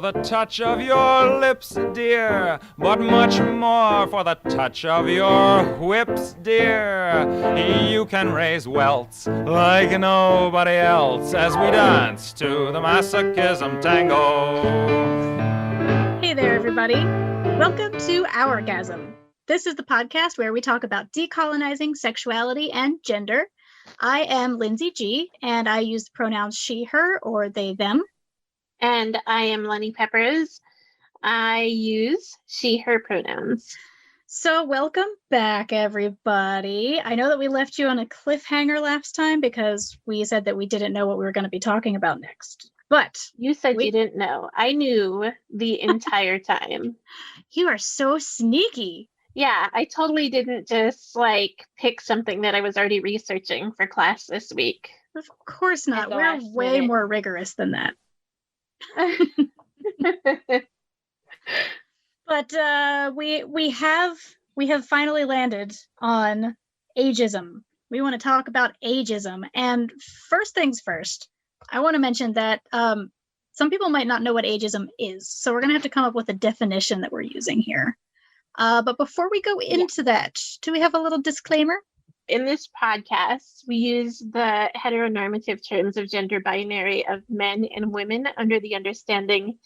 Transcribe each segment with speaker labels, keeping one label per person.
Speaker 1: the touch of your lips, dear, but much more for the touch of your whips, dear. You can raise welts like nobody else as we dance to the Masochism Tango.
Speaker 2: Hey there, everybody. Welcome to Hourgasm. This is the podcast where we talk about decolonizing sexuality and gender. I am Lynsey G, and I use the pronouns she, her, or they, them.
Speaker 3: And I am Lenny Peppers. I use she, her pronouns.
Speaker 2: So welcome back, everybody. I know that we left you on a cliffhanger last time because we said that we didn't know what we were going to be talking about next. But
Speaker 3: you said you didn't know. I knew the entire time.
Speaker 2: You are so sneaky.
Speaker 3: Yeah, I totally didn't just pick something that I was already researching for class this week.
Speaker 2: Of course not. We're way more rigorous than that. But we have finally landed on ageism. We want to talk about ageism. And first things first, I want to mention that some people might not know what ageism is. So we're going to have to come up with a definition that we're using here. But before we go into that, do we have a little disclaimer?
Speaker 3: In this podcast, we use the heteronormative terms of gender binary of men and women under the understanding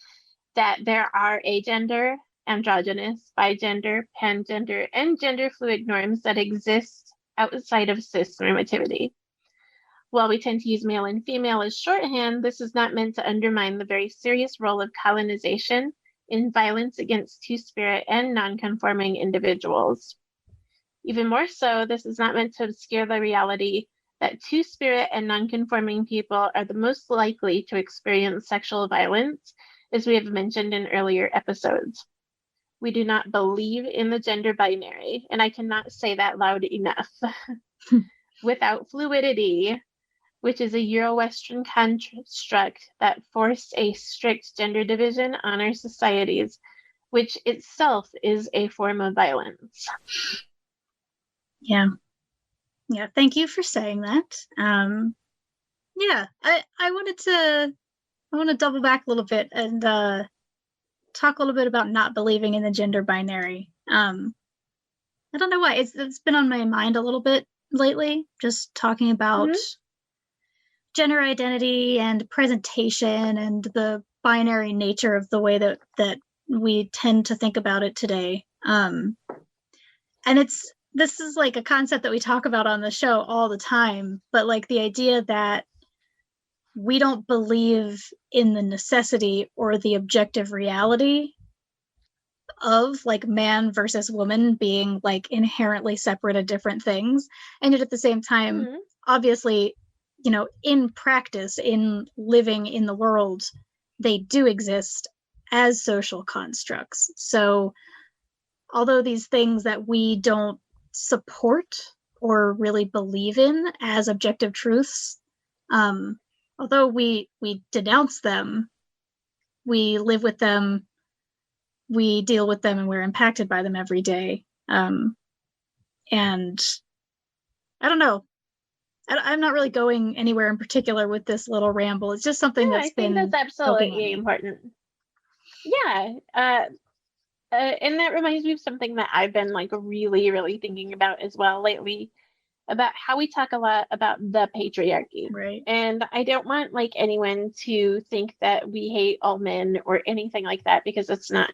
Speaker 3: that there are agender, androgynous, bigender, pangender, and gender fluid norms that exist outside of cis normativity. While we tend to use male and female as shorthand, this is not meant to undermine the very serious role of colonization in violence against two-spirit and non-conforming individuals. Even more so, this is not meant to obscure the reality that two-spirit and non-conforming people are the most likely to experience sexual violence, as we have mentioned in earlier episodes. We do not believe in the gender binary, and I cannot say that loud enough. Without fluidity, which is a Euro-Western construct that forced a strict gender division on our societies, which itself is a form of violence.
Speaker 2: Yeah. Thank you for saying that. I want to double back a little bit and talk a little bit about not believing in the gender binary. I don't know why it's been on my mind a little bit lately, just talking about gender identity and presentation and the binary nature of the way that we tend to think about it today. And this is like a concept that we talk about on the show all the time, but like the idea that we don't believe in the necessity or the objective reality of like man versus woman being like inherently separate and different things. And yet at the same time, obviously, in practice, in living in the world, they do exist as social constructs. So although these things that we don't support or really believe in as objective truths, although we denounce them, we live with them, we deal with them, and we're impacted by them every day. And I don't know. I'm not really going anywhere in particular with this little ramble. It's just something
Speaker 3: I think that's absolutely important. Yeah. And that reminds me of something that I've been really, really thinking about as well lately, about how we talk a lot about the patriarchy.
Speaker 2: Right.
Speaker 3: And I don't want anyone to think that we hate all men or anything like that, because it's not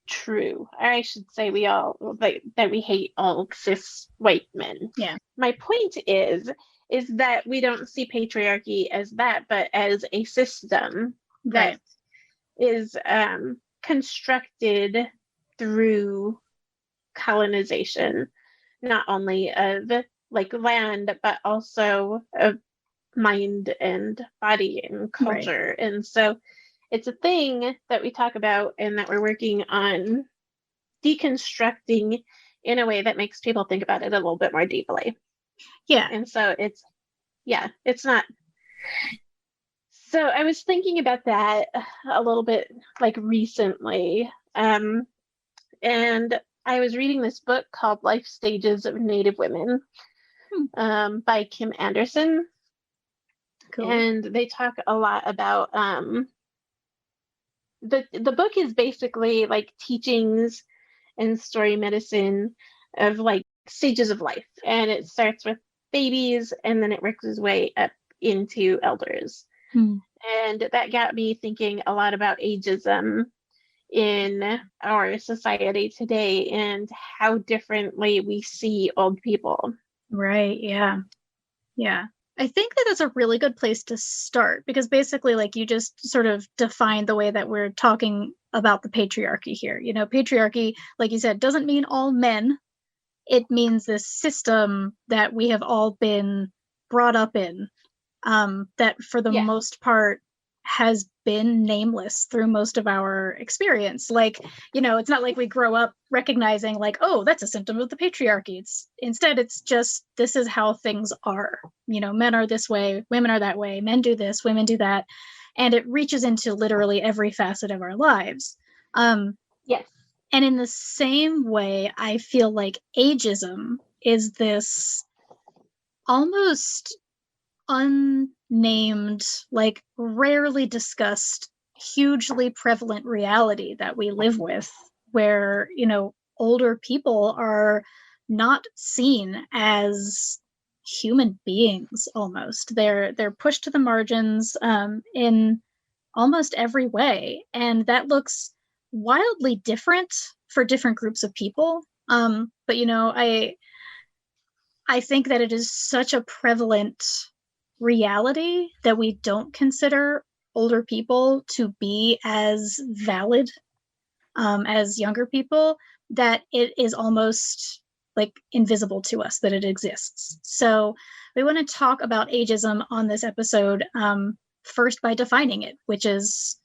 Speaker 3: true. Or I should say that we hate all cis white men.
Speaker 2: Yeah.
Speaker 3: My point is that we don't see patriarchy as that, but as a system that is constructed through colonization, not only of land, but also of mind and body and culture. Right. And so it's a thing that we talk about and that we're working on deconstructing in a way that makes people think about it a little bit more deeply.
Speaker 2: Yeah.
Speaker 3: And so it's not. So I was thinking about that a little bit recently. And I was reading this book called Life Stages of Native Women by Kim Anderson.
Speaker 2: Cool.
Speaker 3: And they talk a lot about the book is basically like teachings and story medicine of like stages of life, and it starts with babies and then it works its way up into elders. And that got me thinking a lot about ageism in our society today and how differently we see old people.
Speaker 2: Right. Yeah. Yeah. I think that that's a really good place to start, because basically, like, you just sort of defined the way that we're talking about the patriarchy here. You know, patriarchy, like you said, doesn't mean all men. It means this system that we have all been brought up in, that for the most part has been nameless through most of our experience. Like, you know, it's not like we grow up recognizing like, oh, that's a symptom of the patriarchy. Instead it's just, this is how things are. You know, men are this way, women are that way, men do this, women do that. And it reaches into literally every facet of our lives.
Speaker 3: Yes.
Speaker 2: And in the same way, I feel like ageism is this almost unnamed, like rarely discussed, hugely prevalent reality that we live with, where, you know, older people are not seen as human beings. Almost, they're pushed to the margins in almost every way, and that looks wildly different for different groups of people. But you know, I think that it is such a prevalent reality that we don't consider older people to be as valid as younger people, that it is almost like invisible to us that it exists. So we want to talk about ageism on this episode, first by defining it, which is,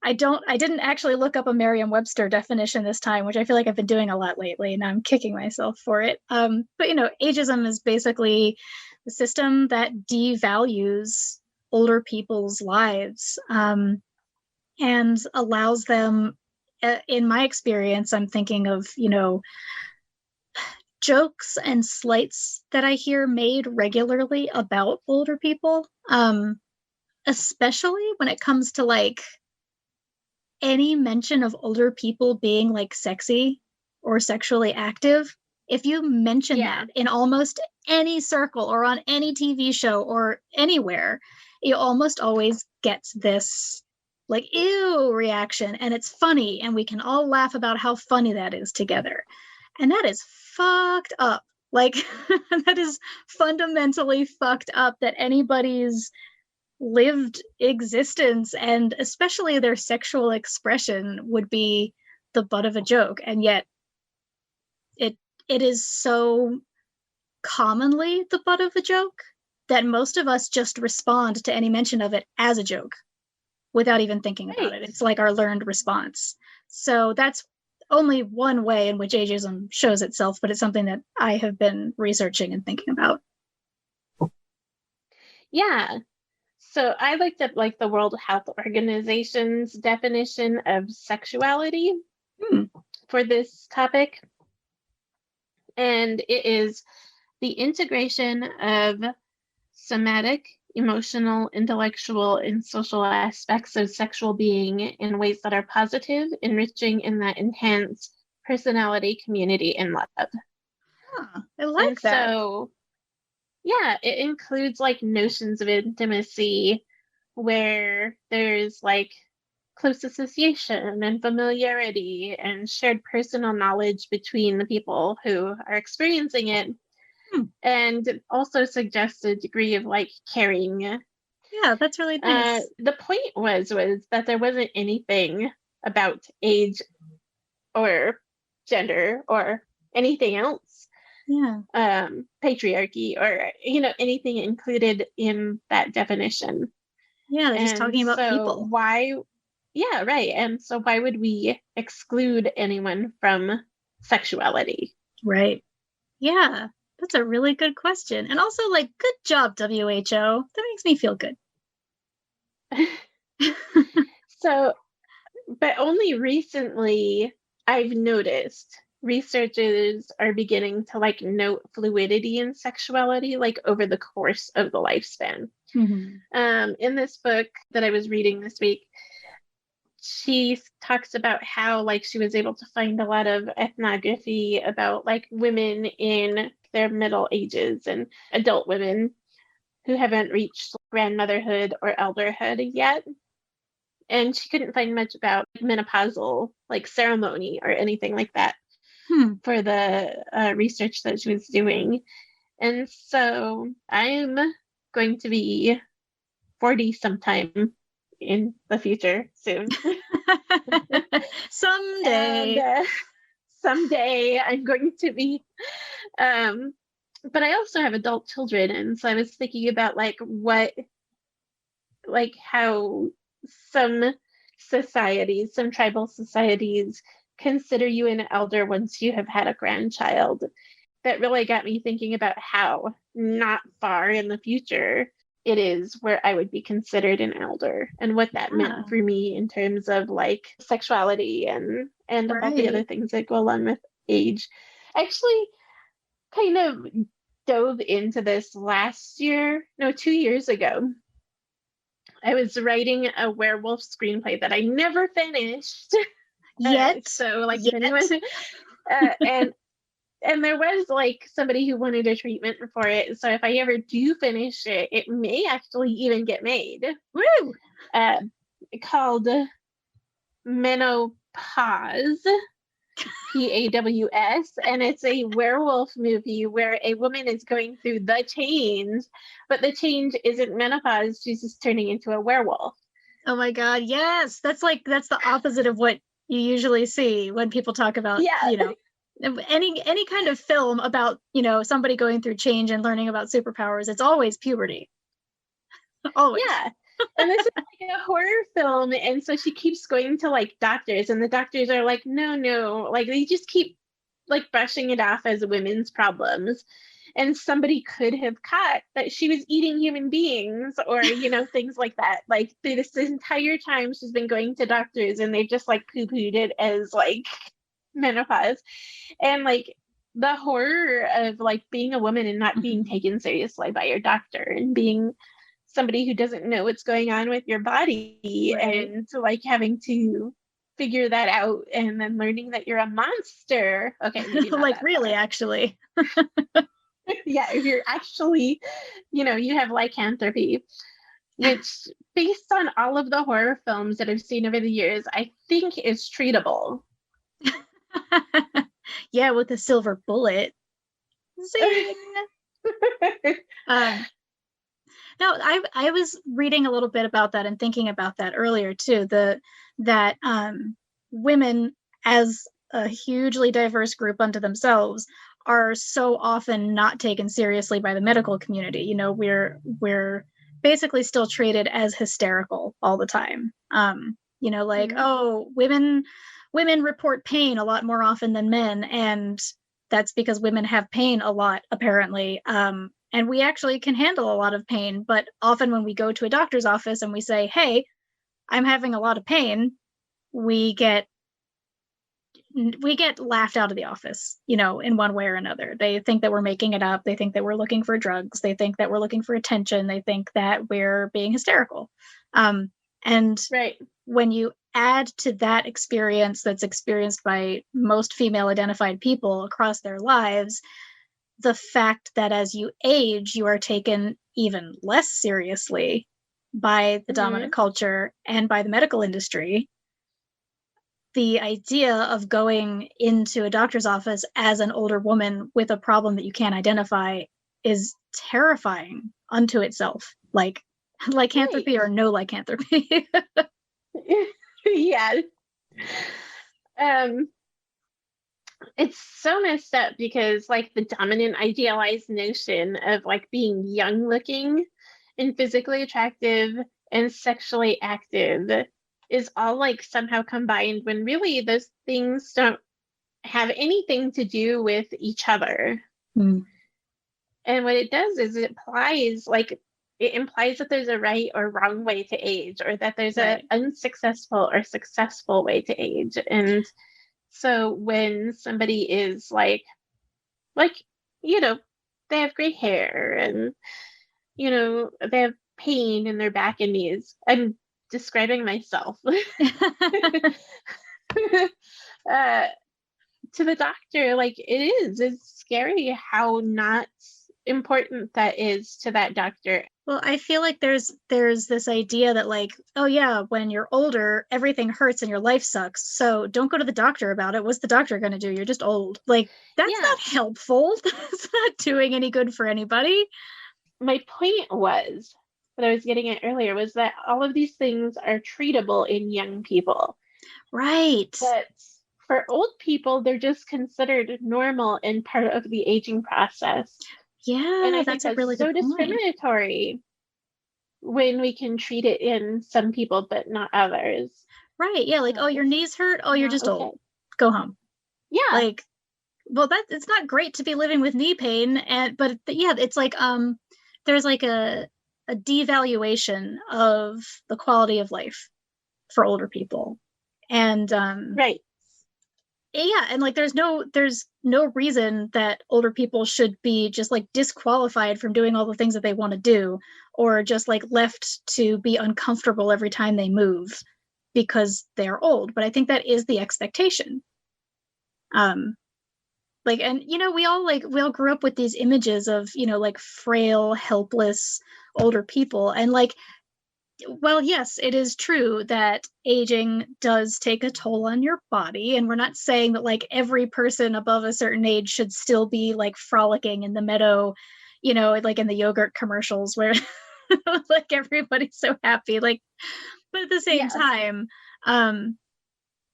Speaker 2: I didn't actually look up a Merriam-Webster definition this time, which I feel like I've been doing a lot lately, and I'm kicking myself for it. But you know, ageism is basically the system that devalues older people's lives, and allows them, in my experience, I'm thinking of, you know, jokes and slights that I hear made regularly about older people, especially when it comes to like any mention of older people being like sexy or sexually active. If you mention that in almost any circle or on any TV show or anywhere, you almost always gets this like ew reaction, and it's funny, and we can all laugh about how funny that is together. And that is fucked up. Like that is fundamentally fucked up that anybody's lived existence, and especially their sexual expression, would be the butt of a joke. And yet it is so commonly the butt of a joke that most of us just respond to any mention of it as a joke without even thinking about it. It's like our learned response. So that's only one way in which ageism shows itself, but it's something that I have been researching and thinking about.
Speaker 3: Yeah. So I looked up like the World Health Organization's definition of sexuality for this topic. And it is the integration of somatic, emotional, intellectual, and social aspects of sexual being in ways that are positive, enriching, and that enhance personality, community, and love.
Speaker 2: I like that.
Speaker 3: So, yeah, it includes like notions of intimacy where there's like close association and familiarity and shared personal knowledge between the people who are experiencing it. And also suggests a degree of like caring.
Speaker 2: Yeah, that's really nice.
Speaker 3: The point was that there wasn't anything about age or gender or anything else. Patriarchy or, you know, anything included in that definition.
Speaker 2: Yeah, they're just talking about people.
Speaker 3: Why? Yeah, right. And so why would we exclude anyone from sexuality?
Speaker 2: Right. Yeah. That's a really good question. And also, like, good job, WHO. That makes me feel good.
Speaker 3: So, but only recently I've noticed researchers are beginning to like note fluidity in sexuality, like over the course of the lifespan. In this book that I was reading this week, she talks about how like she was able to find a lot of ethnography about like women in their middle ages and adult women who haven't reached grandmotherhood or elderhood yet. And she couldn't find much about menopausal like ceremony or anything like that for the research that she was doing. And so I'm going to be 40 sometime in the future soon.
Speaker 2: Someday.
Speaker 3: And someday I'm going to be, but I also have adult children. And so I was thinking about like how some societies, some tribal societies consider you an elder once you have had a grandchild. That really got me thinking about how not far in the future it is where I would be considered an elder and what that meant for me in terms of like sexuality and all the other things that go along with age. I actually kind of dove into this 2 years ago. I was writing a werewolf screenplay that I never finished.
Speaker 2: Yet.
Speaker 3: So like anyone and there was like somebody who wanted a treatment for it. So if I ever do finish it, it may actually even get made.
Speaker 2: Woo!
Speaker 3: Called Menopause, PAWS, and it's a werewolf movie where a woman is going through the change, but the change isn't menopause, she's just turning into a werewolf.
Speaker 2: Oh my god, yes. That's the opposite of what you usually see when people talk about, any kind of film about, somebody going through change and learning about superpowers. It's always puberty. Always.
Speaker 3: Yeah. And this is like a horror film, and so she keeps going to like doctors, and the doctors are like, no, like they just keep like brushing it off as women's problems. And somebody could have caught that she was eating human beings or, things like that. Like this entire time she's been going to doctors and they've just like poo-pooed it as like menopause. And like the horror of like being a woman and not being taken seriously by your doctor and being somebody who doesn't know what's going on with your body and like having to figure that out and then learning that you're a monster. Okay.
Speaker 2: Like really, actually.
Speaker 3: Yeah, if you're actually, you have lycanthropy, which based on all of the horror films that I've seen over the years, I think is treatable.
Speaker 2: Yeah, with a silver bullet. Zing! No, I was reading a little bit about that and thinking about that earlier too. That women as a hugely diverse group unto themselves are so often not taken seriously by the medical community. We're basically still treated as hysterical all the time. Oh, women report pain a lot more often than men, and that's because women have pain a lot, apparently. And we actually can handle a lot of pain, but often when we go to a doctor's office and we say, hey, I'm having a lot of pain, we get laughed out of the office, in one way or another. They think that we're making it up. They think that we're looking for drugs. They think that we're looking for attention. They think that we're being hysterical. And when you add to that experience that's experienced by most female identified people across their lives, the fact that as you age, you are taken even less seriously by the dominant culture and by the medical industry, the idea of going into a doctor's office as an older woman with a problem that you can't identify is terrifying unto itself. Like lycanthropy or no lycanthropy.
Speaker 3: Yeah. It's so messed up because like the dominant idealized notion of like being young looking and physically attractive and sexually active is all like somehow combined when really those things don't have anything to do with each other. And what it does is it implies that there's a right or wrong way to age, or that there's an unsuccessful or successful way to age. And so when somebody is like, they have gray hair and, they have pain in their back and knees, I'm describing myself to the doctor, like it's scary how not important that is to that doctor.
Speaker 2: Well, I feel like there's this idea that like, oh yeah, when you're older, everything hurts and your life sucks. So don't go to the doctor about it. What's the doctor going to do? You're just old. Like, that's not helpful. That's not doing any good for anybody.
Speaker 3: My point was, what I was getting at earlier, was that all of these things are treatable in young people.
Speaker 2: Right.
Speaker 3: But for old people, they're just considered normal and part of the aging process.
Speaker 2: Yeah,
Speaker 3: and I
Speaker 2: that's
Speaker 3: think
Speaker 2: a really
Speaker 3: so
Speaker 2: good point.
Speaker 3: Discriminatory when we can treat it in some people but not others.
Speaker 2: Right. Yeah. Like, oh, your knees hurt. Oh, you're just old. Go home.
Speaker 3: Yeah.
Speaker 2: Like, well, it's not great to be living with knee pain, but yeah, it's like there's like a devaluation of the quality of life for older people, and
Speaker 3: right.
Speaker 2: Yeah, and like there's no reason that older people should be just like disqualified from doing all the things that they want to do, or just like left to be uncomfortable every time they move because they're old. But I think that is the expectation. Like, and we all grew up with these images of like frail, helpless older people, and like, well, yes, it is true that aging does take a toll on your body, and we're not saying that like every person above a certain age should still be like frolicking in the meadow, like in the yogurt commercials where like everybody's so happy, like, but at the same time,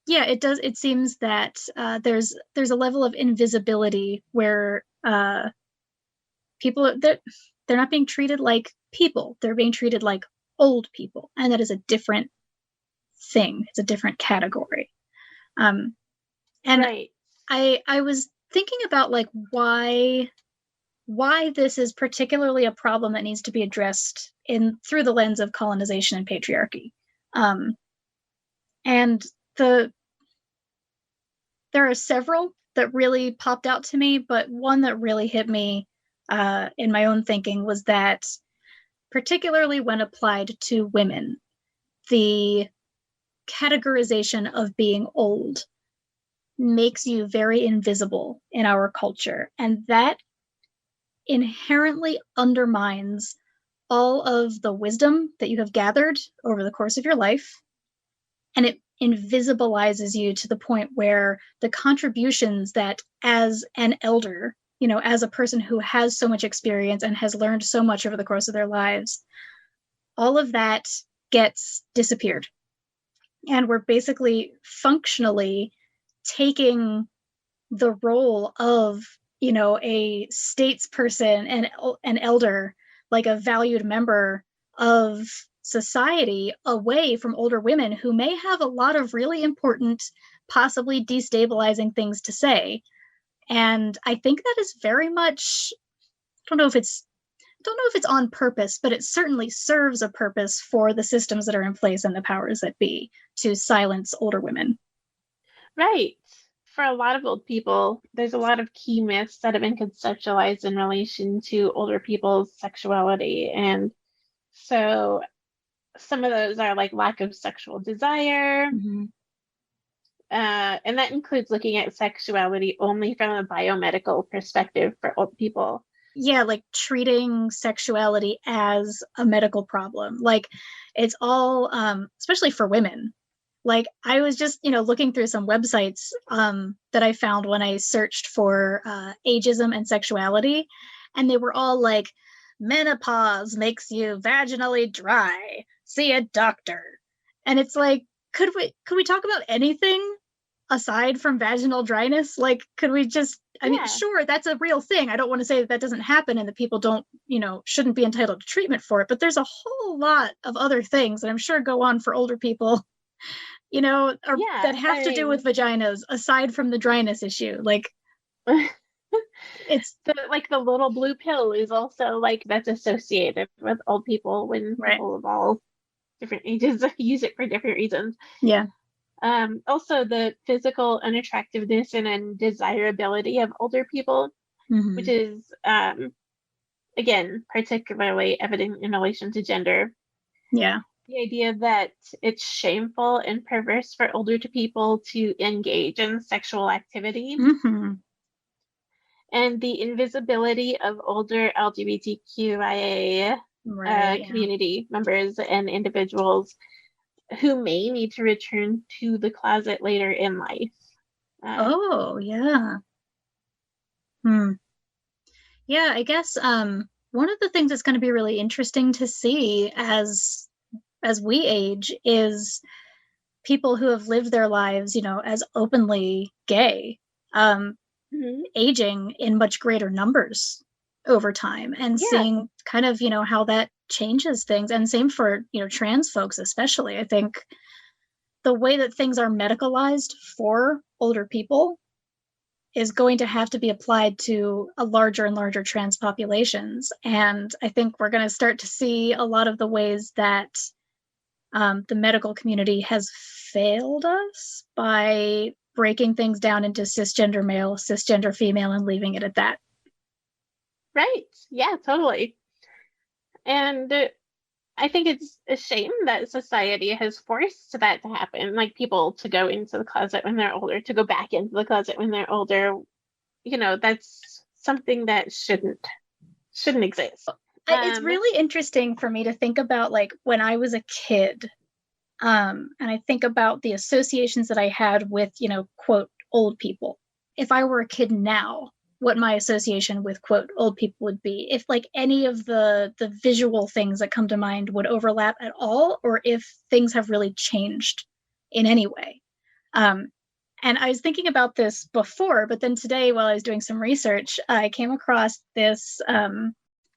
Speaker 2: yeah, it seems that there's a level of invisibility where people they're not being treated like people, they're being treated like old people, and that is a different thing. It's a different category. And right. I was thinking about like why this is particularly a problem that needs to be addressed through the lens of colonization and patriarchy. And there are several that really popped out to me, but one that really hit me in my own thinking was that, particularly when applied to women, the categorization of being old makes you very invisible in our culture. And that inherently undermines all of the wisdom that you have gathered over the course of your life. And it invisibilizes you to the point where the contributions that as an elder, as a person who has so much experience and has learned so much over the course of their lives, all of that gets disappeared. And we're basically functionally taking the role of, a statesperson and an elder, like a valued member of society, away from older women who may have a lot of really important, possibly destabilizing things to say. And I think that is very much, I don't know if it's on purpose, but it certainly serves a purpose for the systems that are in place and the powers that be to silence older women.
Speaker 3: Right. For a lot of old people, there's a lot of key myths that have been conceptualized in relation to older people's sexuality. And so some of those are like lack of sexual desire.
Speaker 2: Mm-hmm.
Speaker 3: And that includes looking at sexuality only from a biomedical perspective for old people.
Speaker 2: Yeah, like treating sexuality as a medical problem. Like it's all, especially for women. Like I was just, looking through some websites that I found when I searched for ageism and sexuality, and they were all like, menopause makes you vaginally dry. See a doctor. And it's like, could we talk about anything aside from vaginal dryness? Like, could we just, I mean, sure, that's a real thing. I don't want to say that doesn't happen and that people don't, shouldn't be entitled to treatment for it, but there's a whole lot of other things that I'm sure go on for older people, that have to do with vaginas aside from the dryness issue. Like, it's
Speaker 3: the little blue pill is also like that's associated with old people when people of all different ages use it for different reasons.
Speaker 2: Yeah.
Speaker 3: Also the physical unattractiveness and undesirability of older people,
Speaker 2: mm-hmm.
Speaker 3: which is again particularly evident in relation to gender.
Speaker 2: Yeah.
Speaker 3: The idea that it's shameful and perverse for older people to engage in sexual activity,
Speaker 2: Mm-hmm.
Speaker 3: and the invisibility of older LGBTQIA
Speaker 2: Right. Yeah.
Speaker 3: community members and individuals who may need to return to the closet later in life.
Speaker 2: Oh, yeah. Yeah, I guess one of the things that's going to be really interesting to see as we age is people who have lived their lives, as openly gay, aging in much greater numbers over time and seeing kind of, how that changes things. And same for, trans folks, especially. I think the way that things are medicalized for older people is going to have to be applied to a larger and larger trans populations. And I think we're going to start to see a lot of the ways that the medical community has failed us by breaking things down into cisgender male, cisgender female, and leaving it at that.
Speaker 3: Right. Yeah, totally. And I think it's a shame that society has forced that to happen, like people to go into the closet when they're older, to go back into the closet when they're older. That's something that shouldn't exist.
Speaker 2: It's really interesting for me to think about, like, when I was a kid, and I think about the associations that I had with, quote, old people. If I were a kid now, what my association with, quote, old people would be, if like any of the visual things that come to mind would overlap at all, or if things have really changed in any way. And I was thinking about this before, but then today, while I was doing some research, I came across this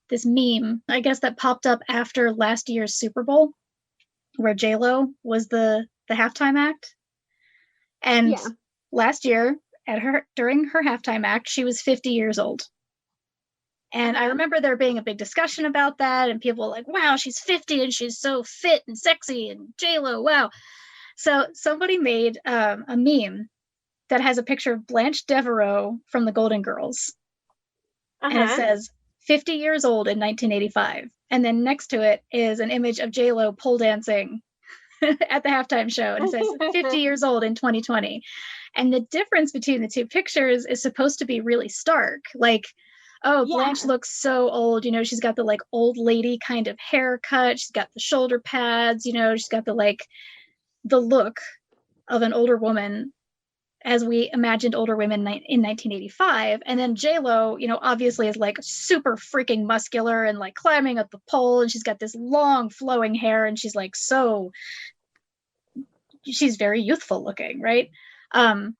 Speaker 2: this meme, I guess, that popped up after last year's Super Bowl, where J-Lo was the halftime act. And last year, during her halftime act, she was 50 years old. And I remember there being a big discussion about that, and people were like, wow, she's 50 and she's so fit and sexy, and J-Lo, wow. So somebody made a meme that has a picture of Blanche Devereaux from the Golden Girls. And it says, 50 years old in 1985. And then next to it is an image of J-Lo pole dancing at the halftime show. And it says 50 years old in 2020. And the difference between the two pictures is supposed to be really stark. Like, Blanche looks so old. She's got the like old lady kind of haircut. She's got the shoulder pads. She's got the look of an older woman as we imagined older women in 1985. And then J-Lo, obviously is like super freaking muscular and like climbing up the pole. And she's got this long flowing hair. And she's like, she's very youthful looking, right? And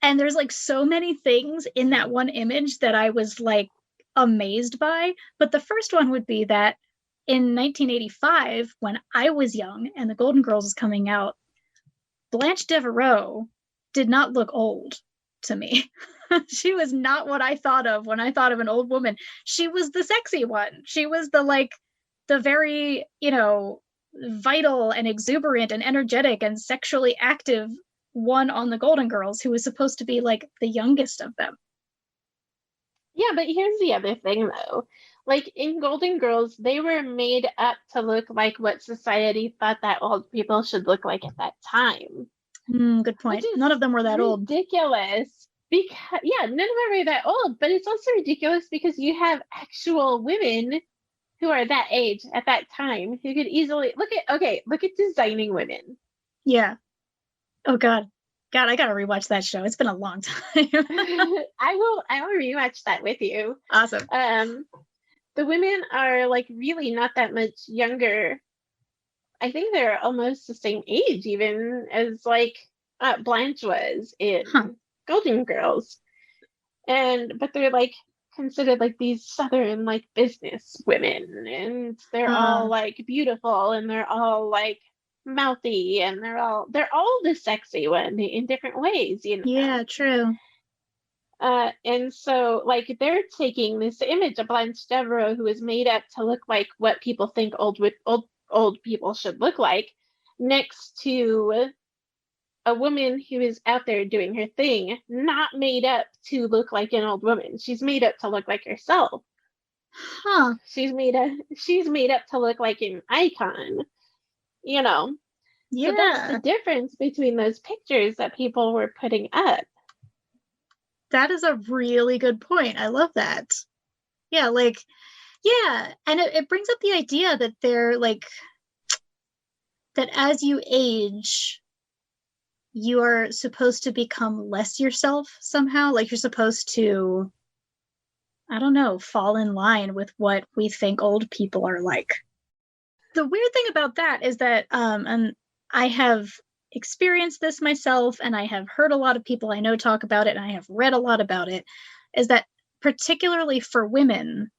Speaker 2: there's like so many things in that one image that I was like amazed by. But the first one would be that in 1985, when I was young and the Golden Girls was coming out, Blanche Devereaux did not look old to me. She was not what I thought of when I thought of an old woman. She was the sexy one. She was the very, vital and exuberant and energetic and sexually active one on the Golden Girls, who was supposed to be like the youngest of them.
Speaker 3: Yeah, but here's the other thing though. Like in Golden Girls, they were made up to look like what society thought that old people should look like at that time.
Speaker 2: Good point. None of them were that old.
Speaker 3: Ridiculous. Because none of them were that old, but it's also ridiculous because you have actual women who are that age at that time who could easily look at designing women.
Speaker 2: Yeah. Oh God, I gotta rewatch that show. It's been a long time.
Speaker 3: I will rewatch that with you.
Speaker 2: Awesome.
Speaker 3: The women are like really not that much younger. I think they're almost the same age even as like Blanche was in Golden Girls. But they're like considered like these Southern like business women, and they're all like beautiful, and they're all like mouthy, and they're all the sexy one in different ways,
Speaker 2: Yeah, true.
Speaker 3: And so like they're taking this image of Blanche Devereaux, who is made up to look like what people think old people should look like, next to a woman who is out there doing her thing, not made up to look like an old woman. She's made up to look like herself. She's made up to look like an icon. you know? So that's the
Speaker 2: Yeah,
Speaker 3: difference between those pictures that people were putting up.
Speaker 2: that is a really good point. I love that. Yeah, like, yeah. And it brings up the idea that they're like, that as you age, you are supposed to become less yourself somehow. Like you're supposed to, I don't know, fall in line with what we think old people are like. The weird thing about that is that, and I have experienced this myself, and I have heard a lot of people I know talk about it, and I have read a lot about it, is that particularly for women,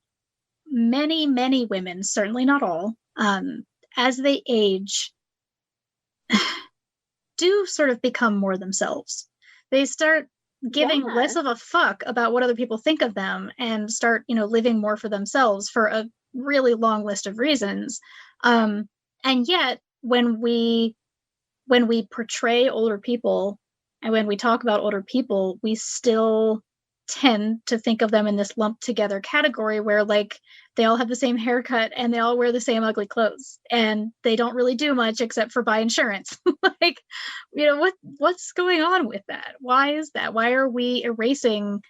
Speaker 2: many women, certainly not all, as they age, do sort of become more themselves. They start giving
Speaker 3: Yeah.
Speaker 2: less of a fuck about what other people think of them and start, living more for themselves for a really long list of reasons. And yet, when we portray older people and when we talk about older people, we still tend to think of them in this lumped together category where like they all have the same haircut and they all wear the same ugly clothes and they don't really do much except for buy insurance. Like, what's going on with that? Why is that? Why are we erasing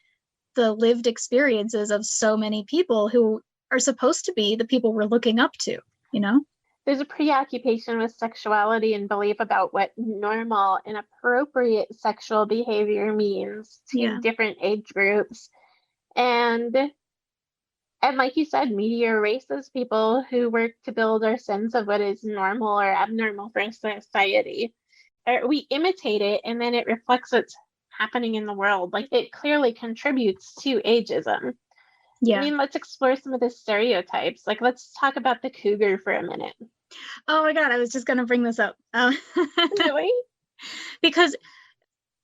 Speaker 2: the lived experiences of so many people who are supposed to be the people we're looking up to, you know?
Speaker 3: There's a preoccupation with sexuality and belief about what normal and appropriate sexual behavior means to
Speaker 2: Yeah.
Speaker 3: different age groups. And like you said, media erases people who work to build our sense of what is normal or abnormal for society. Or we imitate it and then it reflects what's happening in the world. Like it clearly contributes to ageism.
Speaker 2: Yeah.
Speaker 3: I mean, let's explore some of the stereotypes. Like, let's talk about the cougar for a minute.
Speaker 2: Oh my God, I was just going to bring this up.
Speaker 3: Really?
Speaker 2: Because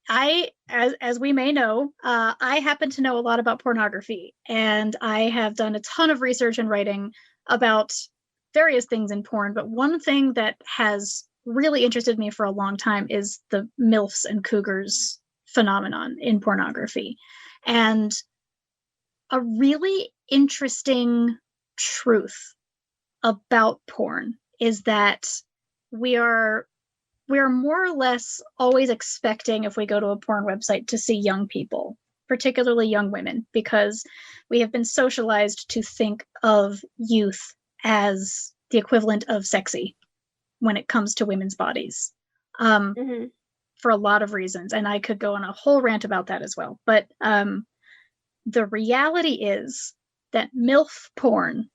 Speaker 2: as we may know, I happen to know a lot about pornography, and I have done a ton of research and writing about various things in porn. But one thing that has really interested me for a long time is the MILFs and cougars phenomenon in pornography. And a really interesting truth about porn is that we are more or less always expecting, if we go to a porn website, to see young people, particularly young women, because we have been socialized to think of youth as the equivalent of sexy when it comes to women's bodies, for a lot of reasons. And I could go on a whole rant about that as well. But the reality is that MILF porn,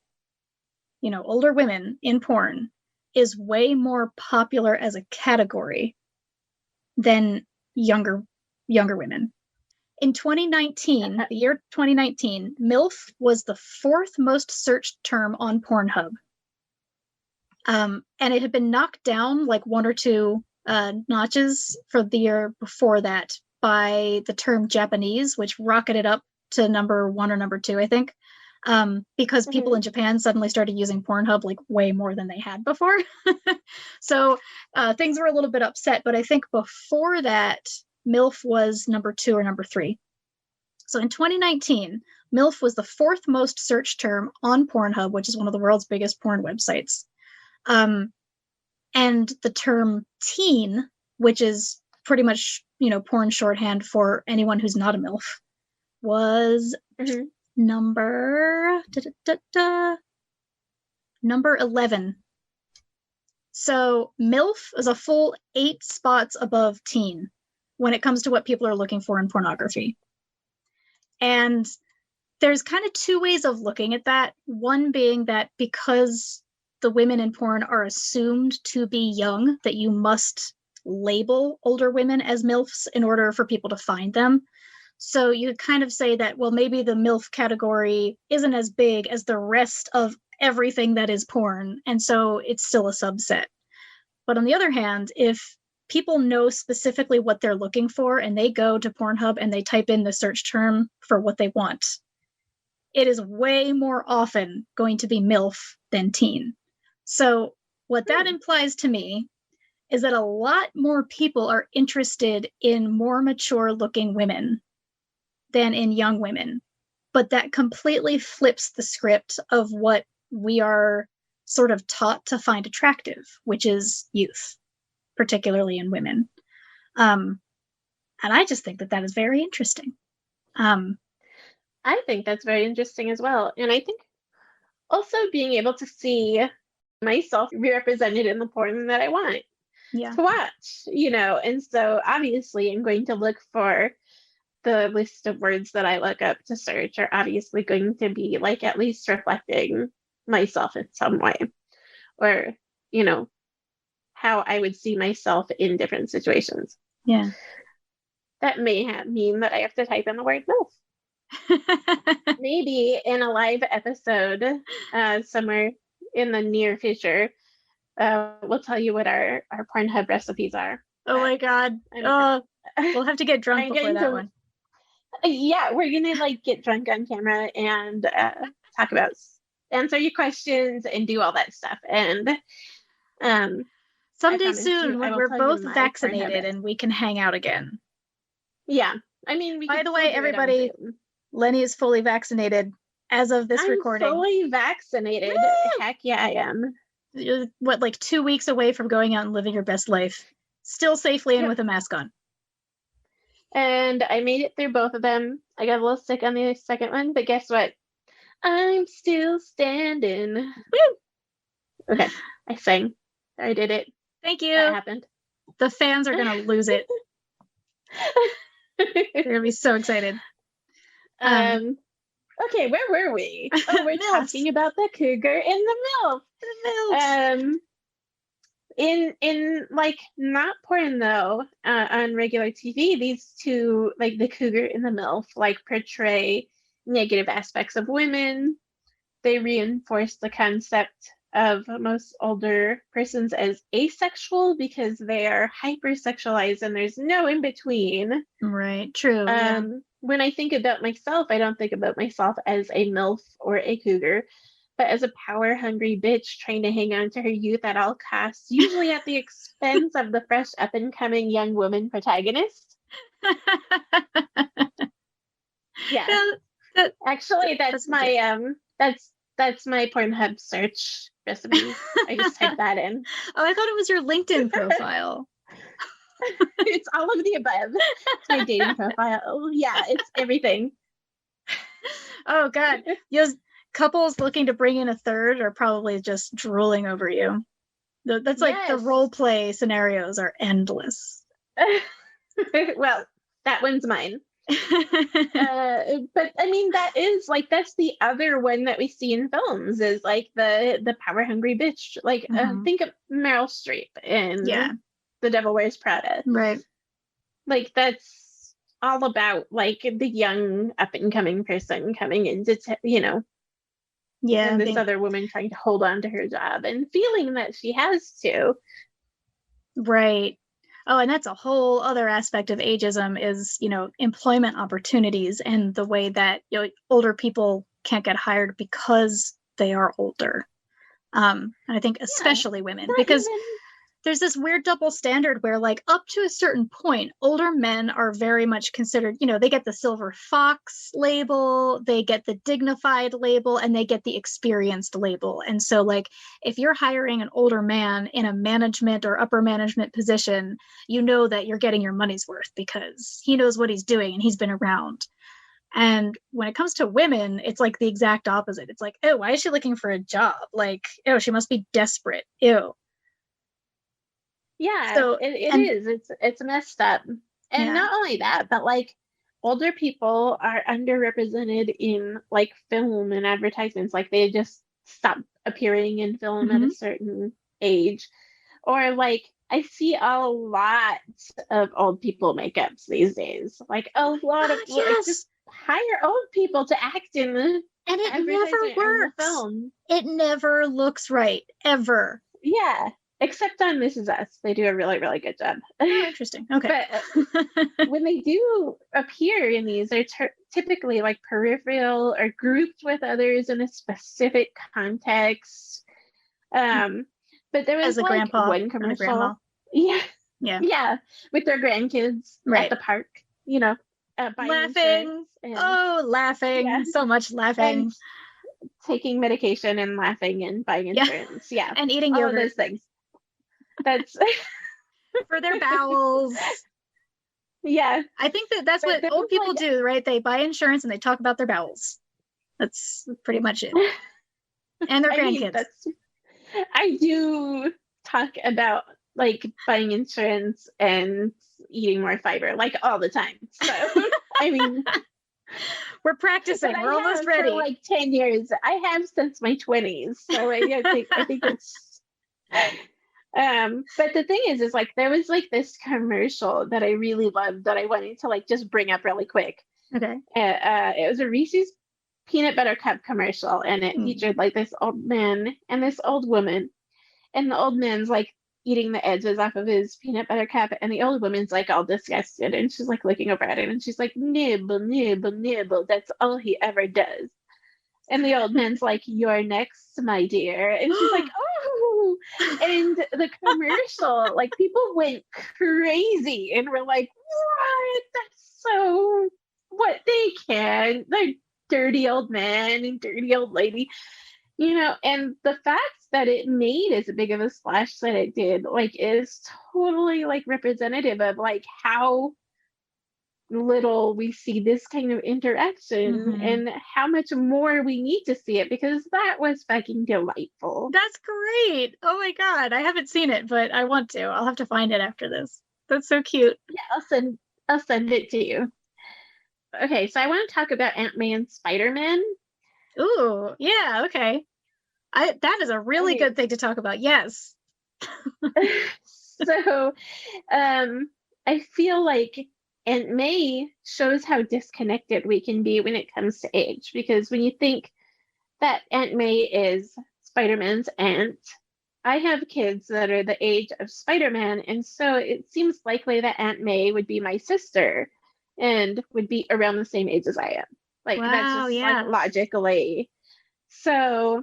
Speaker 2: older women in porn, is way more popular as a category than younger women. In 2019, the year 2019, MILF was the fourth most searched term on Pornhub. And it had been knocked down like one or two notches for the year before that by the term Japanese, which rocketed up to number 1 or number 2, I think. Because people in Japan suddenly started using Pornhub like way more than they had before. So things were a little bit upset, but I think before that, MILF was number 2 or number 3. So in 2019, MILF was the fourth most searched term on Pornhub, which is one of the world's biggest porn websites. And the term teen, which is pretty much, porn shorthand for anyone who's not a MILF, was number 11. So MILF is a full 8 spots above teen when it comes to what people are looking for in pornography. And there's kind of two ways of looking at that. One being that because the women in porn are assumed to be young, that you must label older women as MILFs in order for people to find them. So you kind of say that, well, maybe the MILF category isn't as big as the rest of everything that is porn, and so it's still a subset. But on the other hand, if people know specifically what they're looking for and they go to Pornhub and they type in the search term for what they want, it is way more often going to be MILF than teen. So what that implies to me is that a lot more people are interested in more mature looking women than in young women. But that completely flips the script of what we are sort of taught to find attractive, which is youth, particularly in women. And I just think that is very interesting.
Speaker 3: I think that's very interesting as well. And I think also being able to see myself represented in the porn that I want to watch, and so obviously I'm going to look for the list of words that I look up to search are obviously going to be like at least reflecting myself in some way, or, how I would see myself in different situations.
Speaker 2: Yeah.
Speaker 3: That may mean that I have to type in the word MILF. Maybe in a live episode somewhere in the near future, we'll tell you what our Pornhub recipes are.
Speaker 2: Oh my God. We'll have to get drunk before that one.
Speaker 3: Yeah, we're going to get drunk on camera and talk about, answer your questions and do all that stuff. And
Speaker 2: someday soon when we're both vaccinated and we can hang out again.
Speaker 3: Yeah. I mean,
Speaker 2: by the way, everybody, Lenny is fully vaccinated as of this recording.
Speaker 3: Fully vaccinated. Woo! Heck yeah, I am.
Speaker 2: You're, 2 weeks away from going out and living your best life. Still safely and with a mask on.
Speaker 3: And I made it through both of them. I got a little sick on the second one, but guess what? I'm still standing. Woo! Okay, I sang. I did it.
Speaker 2: Thank you.
Speaker 3: That happened.
Speaker 2: The fans are going to lose it. They're going to be so excited.
Speaker 3: Okay, where were we? Oh, we're talking about the cougar and the MILF.
Speaker 2: The MILF.
Speaker 3: In not porn though, on regular TV, these two, the cougar and the MILF, portray negative aspects of women. They reinforce the concept of most older persons as asexual because they are hypersexualized and there's no in between.
Speaker 2: Right, true.
Speaker 3: When I think about myself, I don't think about myself as a MILF or a cougar, but as a power-hungry bitch trying to hang on to her youth at all costs, usually at the expense of the fresh up-and-coming young woman protagonist. Yeah. Actually, that's my that's my Pornhub search recipe. I just typed that in.
Speaker 2: Oh, I thought it was your LinkedIn profile.
Speaker 3: It's all of the above. It's my dating profile. Yeah, it's everything.
Speaker 2: Oh God, couples looking to bring in a third are probably just drooling over you. That's the role play scenarios are endless.
Speaker 3: Well, that one's mine. But I mean, that is that's the other one that we see in films is the power hungry bitch. Think of Meryl Streep in The Devil Wears Prada.
Speaker 2: Right.
Speaker 3: That's all about the young up and coming person coming into and this other woman trying to hold on to her job and feeling that she has to.
Speaker 2: Right. Oh, and that's a whole other aspect of ageism is, employment opportunities and the way that older people can't get hired because they are older. And I think especially women, because there's this weird double standard where up to a certain point, older men are very much considered, they get the silver fox label, they get the dignified label, and they get the experienced label. And so if you're hiring an older man in a management or upper management position, that you're getting your money's worth because he knows what he's doing and he's been around. And when it comes to women, it's the exact opposite. It's oh, why is she looking for a job? Oh, she must be desperate. Ew.
Speaker 3: Yeah, so, it is. It's messed up. And not only that, but older people are underrepresented in film and advertisements. They just stop appearing in film at a certain age. Or I see a lot of old people makeups these days. A lot of just hire old people to act in the
Speaker 2: and it never works.
Speaker 3: Film.
Speaker 2: It never looks right ever.
Speaker 3: Yeah. Except on This Is Us. They do a really, really good job.
Speaker 2: Oh, interesting. Okay.
Speaker 3: But when they do appear in these, they're typically peripheral or grouped with others in a specific context. But there was
Speaker 2: grandpa,
Speaker 3: one commercial. Yeah. With their grandkids at the park,
Speaker 2: laughing. Laughing. Yeah. So much laughing.
Speaker 3: taking medication and laughing and buying insurance. Yeah.
Speaker 2: And eating
Speaker 3: all
Speaker 2: yogurt.
Speaker 3: of those things. That's
Speaker 2: For their bowels.
Speaker 3: Yeah.
Speaker 2: I think that's what old people do, right? They buy insurance and they talk about their bowels. That's pretty much it. And their grandkids.
Speaker 3: I do talk about like buying insurance and eating more fiber like all the time. So I mean,
Speaker 2: we're practicing. We're almost ready.
Speaker 3: For like 10 years. I have since my 20s. So I think it's but the thing is like there was like this commercial that I really loved that I wanted to like just bring up really quick.
Speaker 2: Okay.
Speaker 3: It was a Reese's peanut butter cup commercial, and it featured like this old man and this old woman, and the old man's like eating the edges off of his peanut butter cup, and the old woman's like all disgusted, and she's like looking over at him, and she's like, nibble, nibble, nibble, that's all he ever does. And the old man's like, you're next, my dear. And she's like, oh. And the commercial, like people went crazy and were like, what? That's so what they can. They're dirty old man and dirty old lady, you know. And the fact that it made as big of a splash that it did, like, is totally like representative of like how little we see this kind of interaction and how much more we need to see it, because that was fucking delightful.
Speaker 2: That's great. Oh my god, I haven't seen it, but I want to. I'll have to find it after this. That's so cute.
Speaker 3: Yeah, I'll send it to you. Okay, so I want to talk about Aunt May and Spider-Man.
Speaker 2: Ooh, yeah, okay. That is a really good thing to talk about. Yes.
Speaker 3: So, I feel like Aunt May shows how disconnected we can be when it comes to age, because when you think that Aunt May is Spider-Man's aunt, I have kids that are the age of Spider-Man, and so it seems likely that Aunt May would be my sister and would be around the same age as I am. Like, that's just like logically. So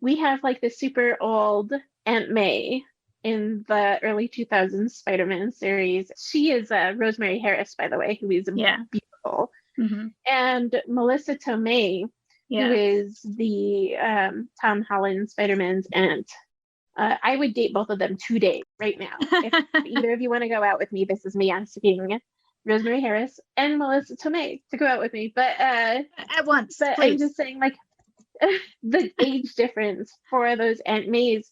Speaker 3: we have like the super old Aunt May in the early 2000s Spider-Man series. She is Rosemary Harris, by the way, who is beautiful. And Melissa Tomei, who is the Tom Holland Spider-Man's aunt. I would date both of them today, right now. If either of you want to go out with me, this is me asking Rosemary Harris and Melissa Tomei to go out with me. But
Speaker 2: at once,
Speaker 3: but
Speaker 2: please.
Speaker 3: I'm just saying, like, the age difference for those Aunt Mays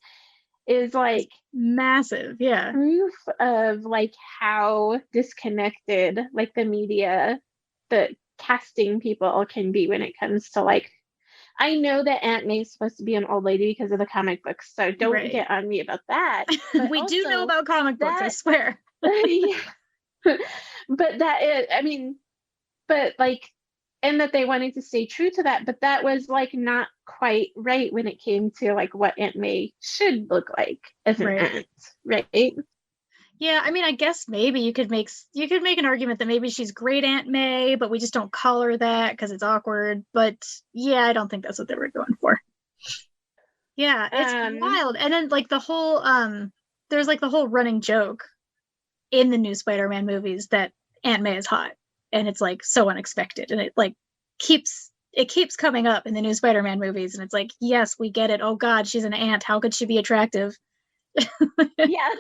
Speaker 3: is like
Speaker 2: massive. Yeah,
Speaker 3: proof of like how disconnected like the media, the casting people can be when it comes to like. I know that Aunt May is supposed to be an old lady because of the comic books, so don't get on me about that.
Speaker 2: We do know about comic books, I swear.
Speaker 3: But that is, I mean, but like, and that they wanted to stay true to that, but that was like not quite right when it came to like what Aunt May should look like as an aunt, right?
Speaker 2: Yeah, I mean, I guess maybe you could make an argument that maybe she's great Aunt May, but we just don't call her that because it's awkward. But yeah, I don't think that's what they were going for. Yeah, it's wild. And then like the whole there's like the whole running joke in the new Spider-Man movies that Aunt May is hot, and it's like so unexpected, and it like keeps coming up in the new Spider-Man movies, and it's like, yes, we get it. Oh God, she's an aunt. How could she be attractive?
Speaker 3: Yeah.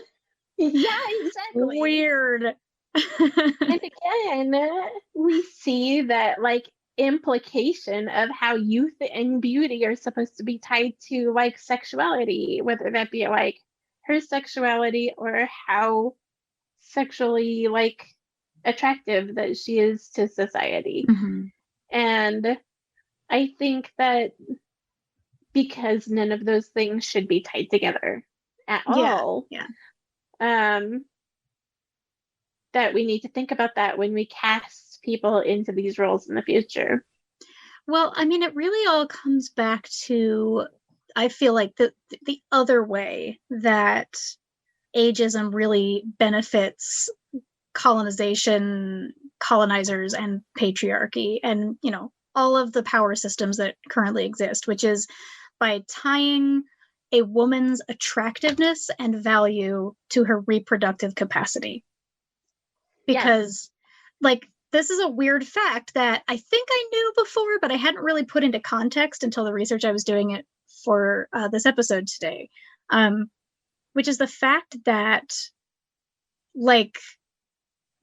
Speaker 3: Yeah, exactly.
Speaker 2: Weird.
Speaker 3: And again, we see that like implication of how youth and beauty are supposed to be tied to like sexuality, whether that be like her sexuality or how sexually like attractive that she is to society. And I think that because none of those things should be tied together at all. That we need to think about that when we cast people into these roles in the future.
Speaker 2: Well, I mean, it really all comes back to, I feel like the other way that ageism really benefits colonization, colonizers, and patriarchy, and, you know, all of the power systems that currently exist, which is by tying a woman's attractiveness and value to her reproductive capacity. Because like this is a weird fact that I think I knew before, but I hadn't really put into context until the research I was doing it for this episode today, which is the fact that, like,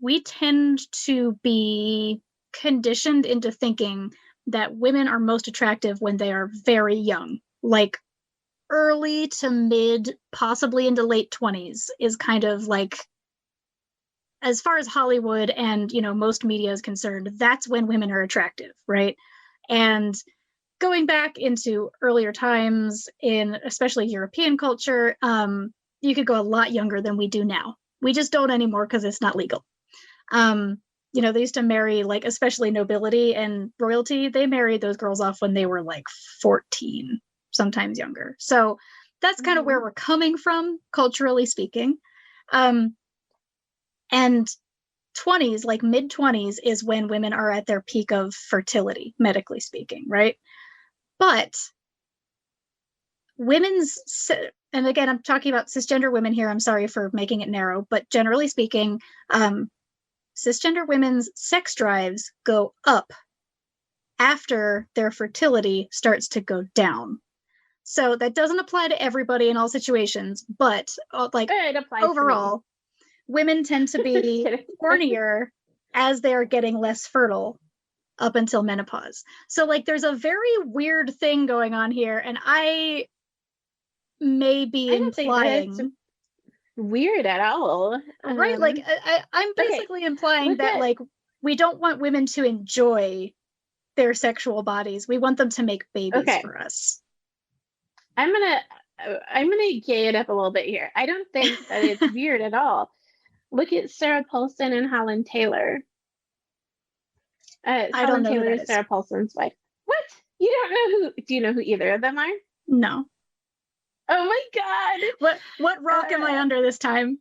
Speaker 2: we tend to be conditioned into thinking that women are most attractive when they are very young, like early to mid, possibly into late 20s is kind of like, as far as Hollywood and, you know, most media is concerned, that's when women are attractive, right? And going back into earlier times in especially European culture, you could go a lot younger than we do now. We just don't anymore because it's not legal. You know, they used to marry, like, especially nobility and royalty. They married those girls off when they were like 14, sometimes younger. So that's kind of where we're coming from, culturally speaking. And 20s, like mid 20s, is when women are at their peak of fertility, medically speaking, right? But women's, and again, I'm talking about cisgender women here. I'm sorry for making it narrow, but generally speaking, cisgender women's sex drives go up after their fertility starts to go down. So that doesn't apply to everybody in all situations, but like overall, women tend to be hornier as they're getting less fertile up until menopause. So like there's a very weird thing going on here, and I may be implying
Speaker 3: weird at all,
Speaker 2: right? Like I'm basically implying that like we don't want women to enjoy their sexual bodies. We want them to make babies for us.
Speaker 3: I'm gonna gay it up a little bit here. I don't think that it's weird at all. Look at Sarah Paulson and Holland Taylor.
Speaker 2: I don't know
Speaker 3: Taylor
Speaker 2: who that
Speaker 3: is Sarah Paulson's wife. What? You don't know who? Do you know who either of them are?
Speaker 2: No.
Speaker 3: Oh my God!
Speaker 2: What rock am I under this time?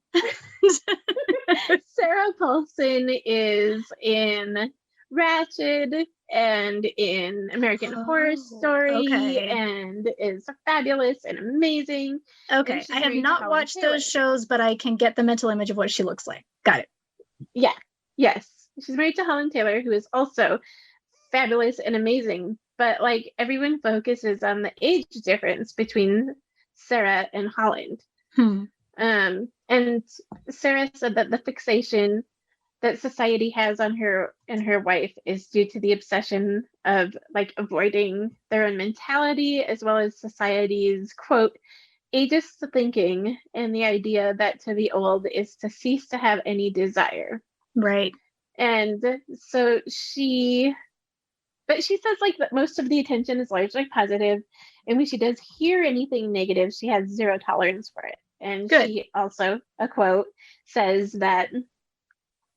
Speaker 3: Sarah Paulson is in Ratched and in American Horror Story and is fabulous and amazing.
Speaker 2: Okay,
Speaker 3: and
Speaker 2: I have not watched those shows, but I can get the mental image of what she looks like. Got it.
Speaker 3: Yeah. Yes. She's married to Holland Taylor, who is also fabulous and amazing. But like everyone focuses on the age difference between Sarah and Holland. And Sarah said that the fixation that society has on her and her wife is due to the obsession of like avoiding their own mentality, as well as society's, quote, ageist thinking, and the idea that to be old is to cease to have any desire.
Speaker 2: Right.
Speaker 3: And so she says like that most of the attention is largely positive, and when she does hear anything negative, she has zero tolerance for it. And she also, a quote, says that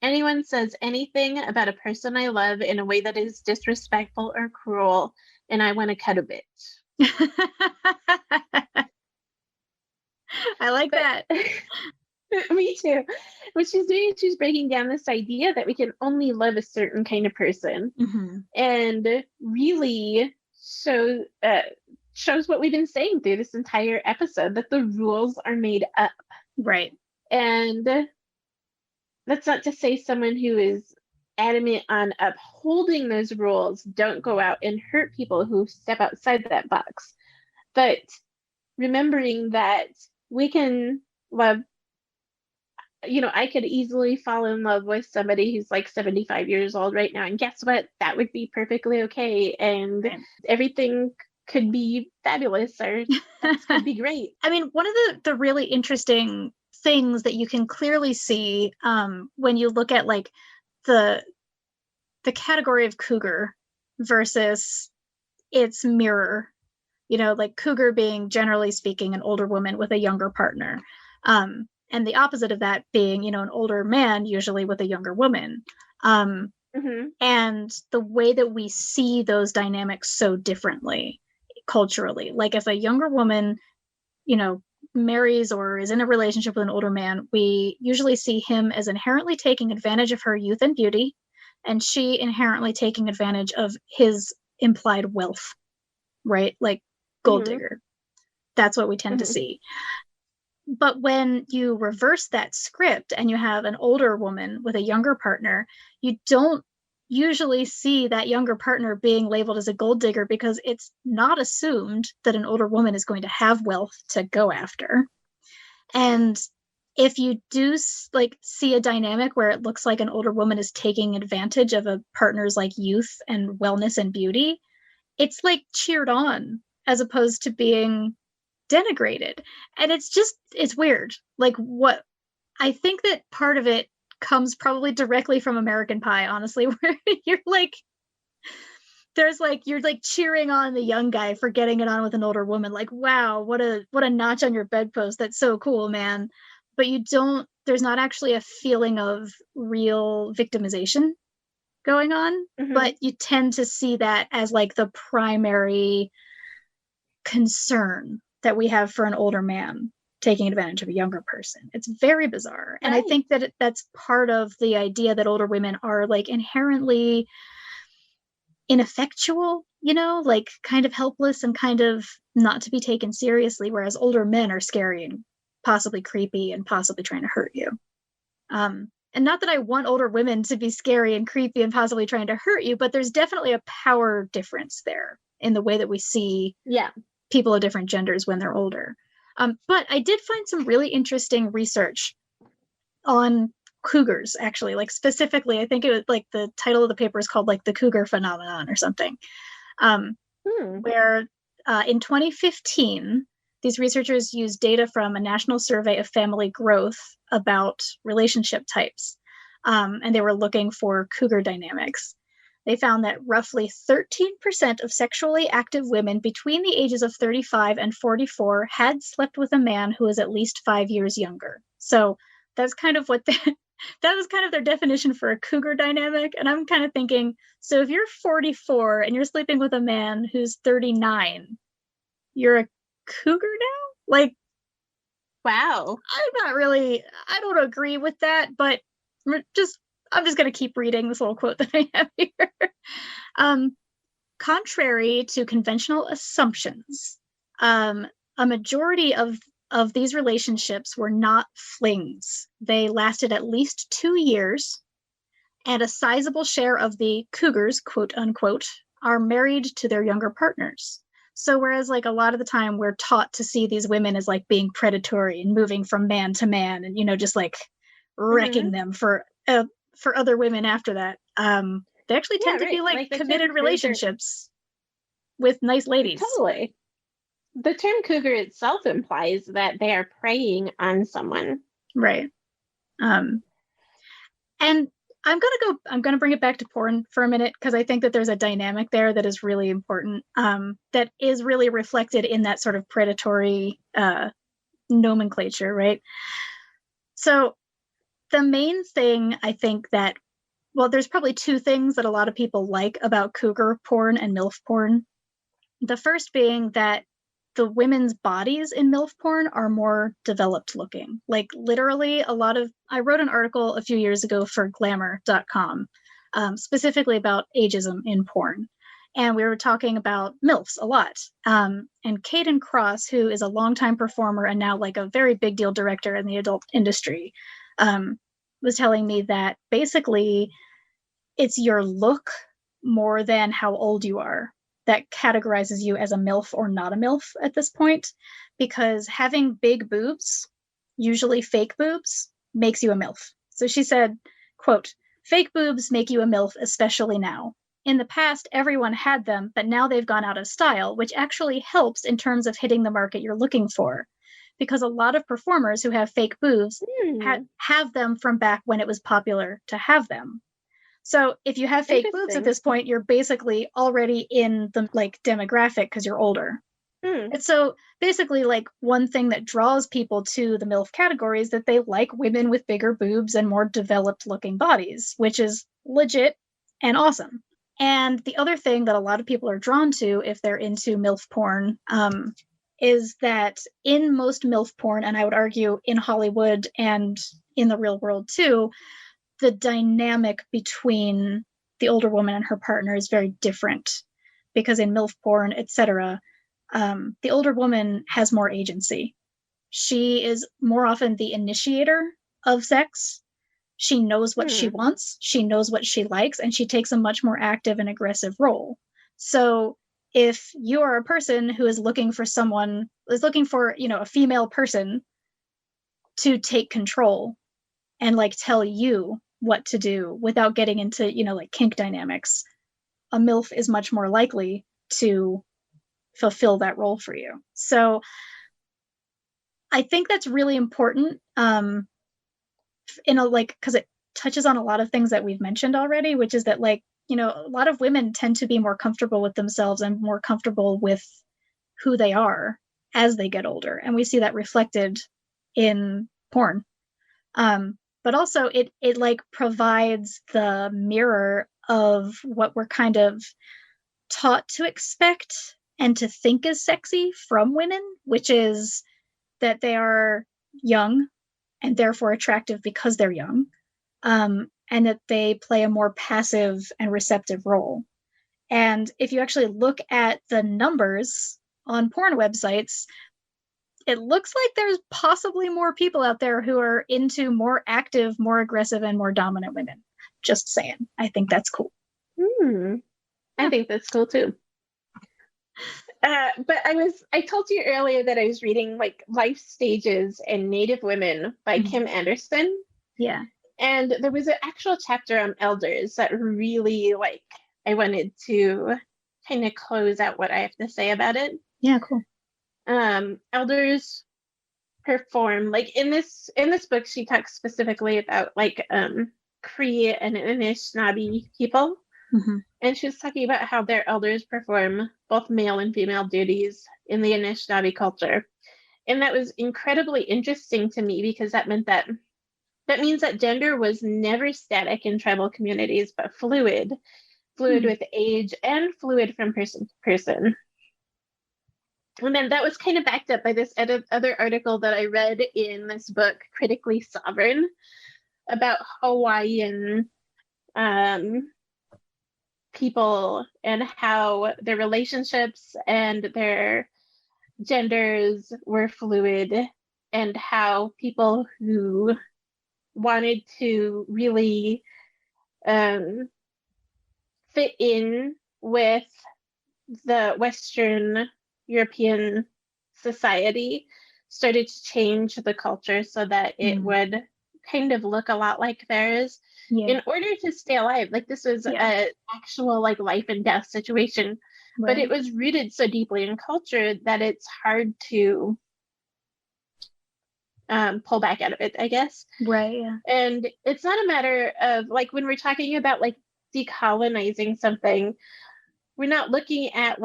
Speaker 3: anyone says anything about a person I love in a way that is disrespectful or cruel, and I want to cut a bitch.
Speaker 2: I like that.
Speaker 3: Me too. What she's doing is she's breaking down this idea that we can only love a certain kind of person, and really shows what we've been saying through this entire episode, that the rules are made up.
Speaker 2: Right.
Speaker 3: And that's not to say someone who is adamant on upholding those rules don't go out and hurt people who step outside that box. But remembering that we can love, you know, I could easily fall in love with somebody who's like 75 years old right now. And guess what? That would be perfectly okay. And everything could be fabulous, or that could be great.
Speaker 2: I mean, one of the really interesting things that you can clearly see when you look at like the category of cougar versus its mirror, you know, like cougar being, generally speaking, an older woman with a younger partner, and the opposite of that being, you know, an older man usually with a younger woman, and the way that we see those dynamics so differently culturally. Like if a younger woman, you know, marries or is in a relationship with an older man, we usually see him as inherently taking advantage of her youth and beauty, and she inherently taking advantage of his implied wealth, right? Like gold digger. That's what we tend to see. But when you reverse that script and you have an older woman with a younger partner, you don't usually see that younger partner being labeled as a gold digger because it's not assumed that an older woman is going to have wealth to go after. And if you do like see a dynamic where it looks like an older woman is taking advantage of a partner's like youth and wellness and beauty, it's like cheered on as opposed to being denigrated. And it's weird. Like, what I think that part of it comes probably directly from American Pie, honestly, where you're like, you're like cheering on the young guy for getting it on with an older woman. Like, wow, what a notch on your bedpost. That's so cool, man. But there's not actually a feeling of real victimization going on, but you tend to see that as like the primary concern that we have for an older man taking advantage of a younger person. It's very bizarre. And I think that that's part of the idea that older women are like inherently ineffectual, like kind of helpless and kind of not to be taken seriously, whereas older men are scary and possibly creepy and possibly trying to hurt you. And not that I want older women to be scary and creepy and possibly trying to hurt you, but there's definitely a power difference there in the way that we see people of different genders when they're older. But I did find some really interesting research on cougars, actually, like specifically, I think it was like the title of the paper is called like the cougar phenomenon or something, where in 2015, these researchers used data from a national survey of family growth about relationship types, and they were looking for cougar dynamics. They found that roughly 13% of sexually active women between the ages of 35 and 44 had slept with a man who was at least 5 years younger. So that's kind of that was kind of their definition for a cougar dynamic. And I'm kind of thinking, so if you're 44 and you're sleeping with a man who's 39, you're a cougar now? Like,
Speaker 3: wow.
Speaker 2: I don't agree with that, but I'm just going to keep reading this little quote that I have here. Contrary to conventional assumptions, a majority of these relationships were not flings. They lasted at least 2 years, and a sizable share of the cougars, quote unquote, are married to their younger partners. So whereas like a lot of the time we're taught to see these women as like being predatory and moving from man to man and, just like wrecking them for other women after that, they actually tend to be like committed relationships with nice ladies.
Speaker 3: Totally. The term cougar itself implies that they are preying on someone.
Speaker 2: Right. And I'm going to bring it back to porn for a minute, because I think that there's a dynamic there that is really important, that is really reflected in that sort of predatory nomenclature, right? So the main thing I think that, well, there's probably two things that a lot of people like about cougar porn and MILF porn. The first being that the women's bodies in MILF porn are more developed looking. Like literally I wrote an article a few years ago for glamour.com, specifically about ageism in porn. And we were talking about MILFs a lot. And Caden Cross, who is a longtime performer and now like a very big deal director in the adult industry, was telling me that basically it's your look more than how old you are that categorizes you as a MILF or not a MILF at this point, because having big boobs, usually fake boobs, makes you a MILF. So she said, quote, "Fake boobs make you a MILF, especially now. In the past, everyone had them, but now they've gone out of style, which actually helps in terms of hitting the market you're looking for. Because a lot of performers who have fake boobs have them from back when it was popular to have them. So if you have fake boobs at this point, you're basically already in the like demographic because you're older. And so basically like one thing that draws people to the MILF category is that they like women with bigger boobs and more developed looking bodies, which is legit and awesome. And the other thing that a lot of people are drawn to if they're into MILF porn is that in most MILF porn, and I would argue in Hollywood and in the real world too, the dynamic between the older woman and her partner is very different, because in MILF porn, etc., the older woman has more agency. She is more often the initiator of sex, She knows what she wants, she knows what she likes, and she takes a much more active and aggressive role. So if you are a person who is looking for a female person to take control and like tell you what to do without getting into, like kink dynamics, a MILF is much more likely to fulfill that role for you. So I think that's really important, because it touches on a lot of things that we've mentioned already, which is that a lot of women tend to be more comfortable with themselves and more comfortable with who they are as they get older. And we see that reflected in porn. But also it provides the mirror of what we're kind of taught to expect and to think is sexy from women, which is that they are young and therefore attractive because they're young, and that they play a more passive and receptive role. And if you actually look at the numbers on porn websites, it looks like there's possibly more people out there who are into more active, more aggressive, and more dominant women. Just saying. I think that's cool.
Speaker 3: I think that's cool too. But I told you earlier that I was reading like Life Stages and Native Women by Kim Anderson.
Speaker 2: Yeah.
Speaker 3: And there was an actual chapter on elders that really I wanted to kind of close out what I have to say about it.
Speaker 2: Yeah, cool.
Speaker 3: Elders perform in this book. She talks specifically about Cree and Anishinaabe people, and she's talking about how their elders perform both male and female duties in the Anishinaabe culture, and that was incredibly interesting to me because that means that gender was never static in tribal communities, but fluid with age and fluid from person to person. And then that was kind of backed up by this other article that I read in this book, Critically Sovereign, about Hawaiian people and how their relationships and their genders were fluid, and how people who wanted to really fit in with the Western European society started to change the culture so that it would kind of look a lot like theirs in order to stay alive. This was an actual life and death situation, but it was rooted so deeply in culture that it's hard to pull back out of it, I guess.
Speaker 2: Right. Yeah.
Speaker 3: And it's not a matter of when we're talking about decolonizing something, we're not looking at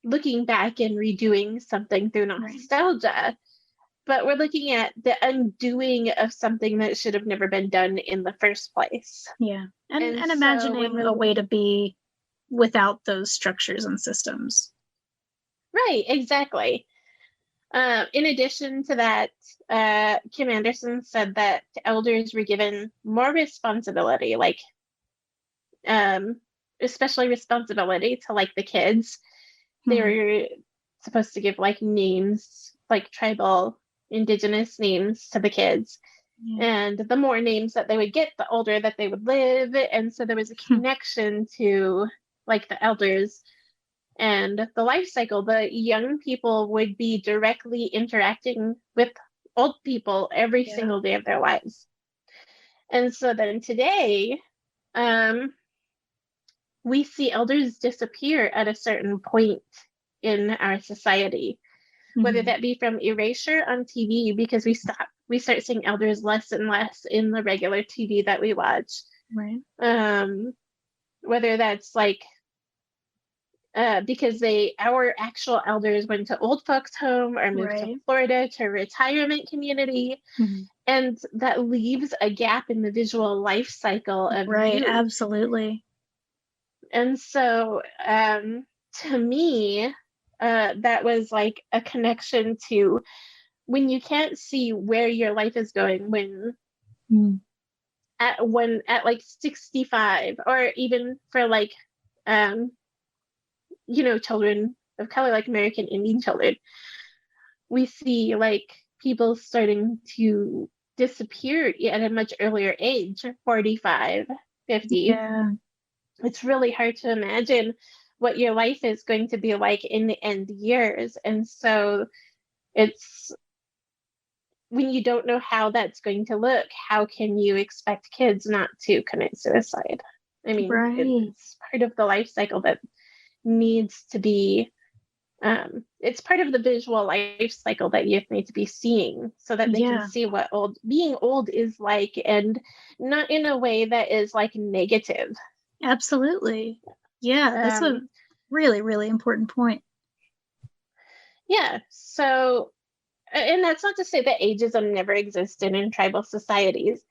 Speaker 3: looking back and redoing something through nostalgia, but we're looking at the undoing of something that should have never been done in the first place.
Speaker 2: Yeah. And imagining a way to be without those structures and systems.
Speaker 3: Right, exactly. In addition to that, Kim Anderson said that elders were given more responsibility, especially responsibility to the kids. They were supposed to give names, tribal, indigenous names to the kids. And the more names that they would get, the older that they would live. And so there was a connection to the elders and the life cycle. The young people would be directly interacting with old people every single day of their lives. And so then today, we see elders disappear at a certain point in our society, whether that be from erasure on TV, because we start seeing elders less and less in the regular TV that we watch.
Speaker 2: Right.
Speaker 3: Whether that's because our actual elders went to old folks' home or moved to Florida to a retirement community. And that leaves a gap in the visual life cycle of youth.
Speaker 2: Absolutely.
Speaker 3: And so to me, that was a connection to when you can't see where your life is going, when at 65, or even for children of color, American Indian children, we see people starting to disappeared at a much earlier age, 45, 50.
Speaker 2: Yeah.
Speaker 3: It's really hard to imagine what your life is going to be like in the end years. And so it's when you don't know how that's going to look, how can you expect kids not to commit suicide? I mean,
Speaker 2: Right.
Speaker 3: it's part of the life cycle that needs to be, it's part of the visual life cycle that youth need to be seeing so that they can
Speaker 2: Yeah.
Speaker 3: see what being old is like, and not in a way that is like negative.
Speaker 2: Absolutely. Yeah, that's a really, really important point.
Speaker 3: Yeah. So, and that's not to say that ageism never existed in tribal societies.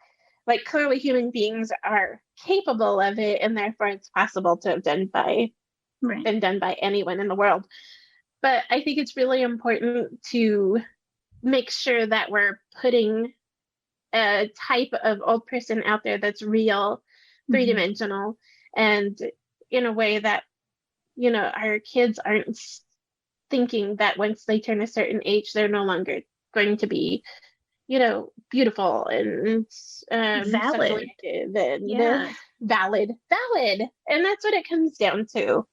Speaker 3: Like, clearly human beings are capable of it, and therefore it's possible to have been done by anyone in the world. But I think it's really important to make sure that we're putting a type of old person out there that's real, three-dimensional, and in a way that, you know, our kids aren't thinking that once they turn a certain age, they're no longer going to be, you know, beautiful and
Speaker 2: Valid.
Speaker 3: and valid. And that's what it comes down to.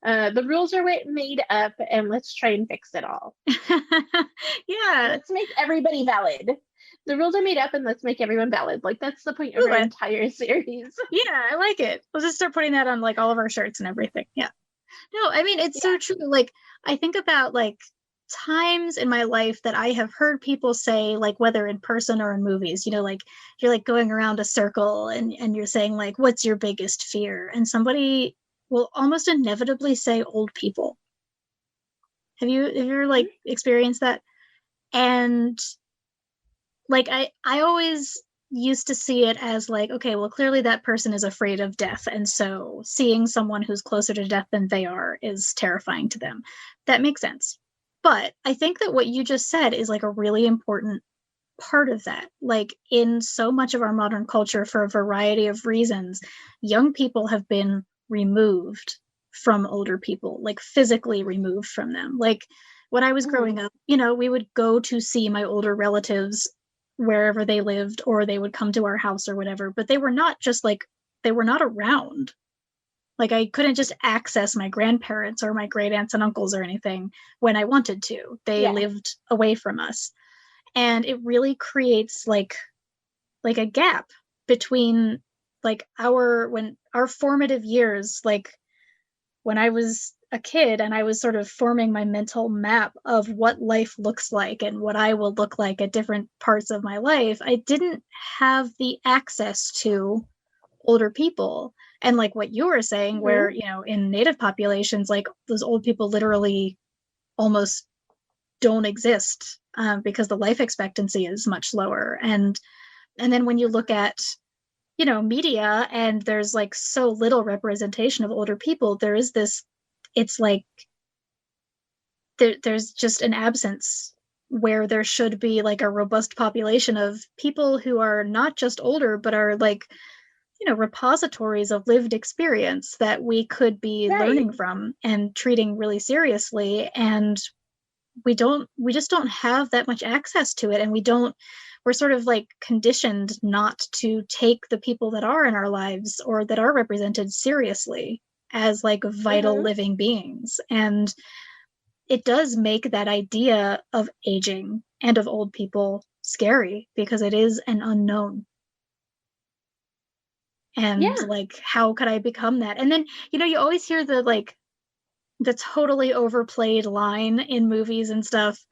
Speaker 3: The rules are made up, and let's try and fix it all.
Speaker 2: Yeah.
Speaker 3: Let's make everybody valid. The rules are made up, and let's make everyone valid. Like, that's the point of our entire series.
Speaker 2: Yeah, I like it. We'll just start putting that on like all of our shirts and everything. Yeah. No, I mean, it's so true. Like, I think about like times in my life that I have heard people say, like, whether in person or in movies, you know, like you're like going around a circle and you're saying like, what's your biggest fear? And somebody will almost inevitably say old people. Have you ever like experienced that? And like I always used to see it as like, okay, well, clearly that person is afraid of death, and so seeing someone who's closer to death than they are is terrifying to them. That makes sense. But I think that what you just said is like a really important part of that. Like, in so much of our modern culture, for a variety of reasons, young people have been removed from older people, like physically removed from them. Like, when I was growing up, you know, we would go to see my older relatives wherever they lived, or they would come to our house or whatever, but they were not just like, they were not around. Like, I couldn't just access my grandparents or my great aunts and uncles or anything when I wanted to. They lived away from us. And it really creates like a gap between like our formative years, like when I was a kid and I was sort of forming my mental map of what life looks like and what I will look like at different parts of my life. I didn't have the access to older people. And like what you were saying, where, you know, in native populations, like those old people literally almost don't exist because the life expectancy is much lower. And then when you look at, you know, media, and there's like so little representation of older people, there is this, it's like there's just an absence where there should be like a robust population of people who are not just older, but are like, you know, repositories of lived experience that we could be learning from and treating really seriously. And we just don't have that much access to it. And we're sort of like conditioned not to take the people that are in our lives or that are represented seriously as like vital living beings. And it does make that idea of aging and of old people scary, because it is an unknown. And like, how could I become that? And then, you know, you always hear the totally overplayed line in movies and stuff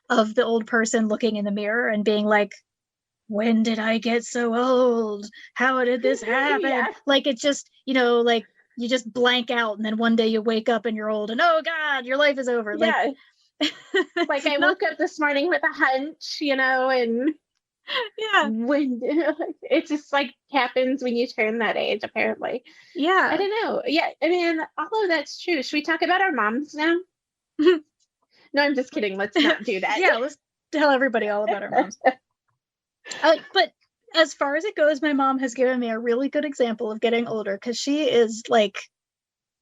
Speaker 2: of the old person looking in the mirror and being like, when did I get so old? How did this happen? Like, it just, you know, like you just blank out, and then one day you wake up and you're old, and oh God, your life is over. Like
Speaker 3: I woke up this morning with a hunch, you know, and when it just like happens when you turn that age, apparently. I don't know. I mean, all of that's true. Should we talk about our moms now? No, I'm just kidding. Let's not do that.
Speaker 2: Let's tell everybody all about our moms. But as far as it goes, my mom has given me a really good example of getting older, because she is like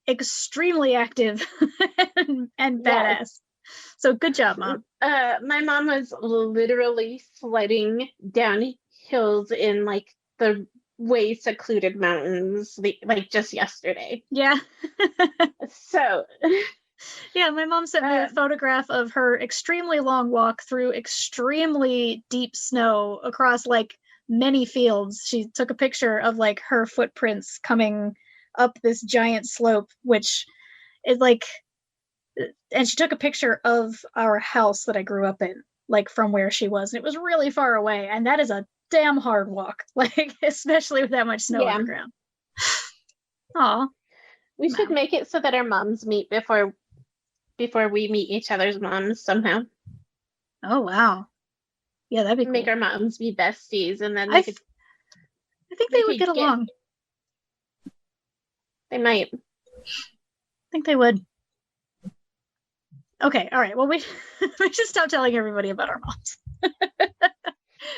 Speaker 2: extremely active and badass. So good job, Mom.
Speaker 3: My mom was literally sledding down hills in like the way secluded mountains, like just yesterday.
Speaker 2: Yeah.
Speaker 3: So
Speaker 2: yeah, my mom sent me a photograph of her extremely long walk through extremely deep snow across like many fields. She took a picture of like her footprints coming up this giant slope, which is like, and she took a picture of our house that I grew up in, like from where she was. And it was really far away. And that is a damn hard walk, like, especially with that much snow on the ground. Aw.
Speaker 3: We should make it so that our moms meet before we meet each other's moms somehow.
Speaker 2: Oh, wow. Yeah, that'd be cool.
Speaker 3: Make our moms be besties, and then
Speaker 2: I think they would get along.
Speaker 3: They might.
Speaker 2: I think they would. Okay, all right. Well, we should stop telling everybody about our moms.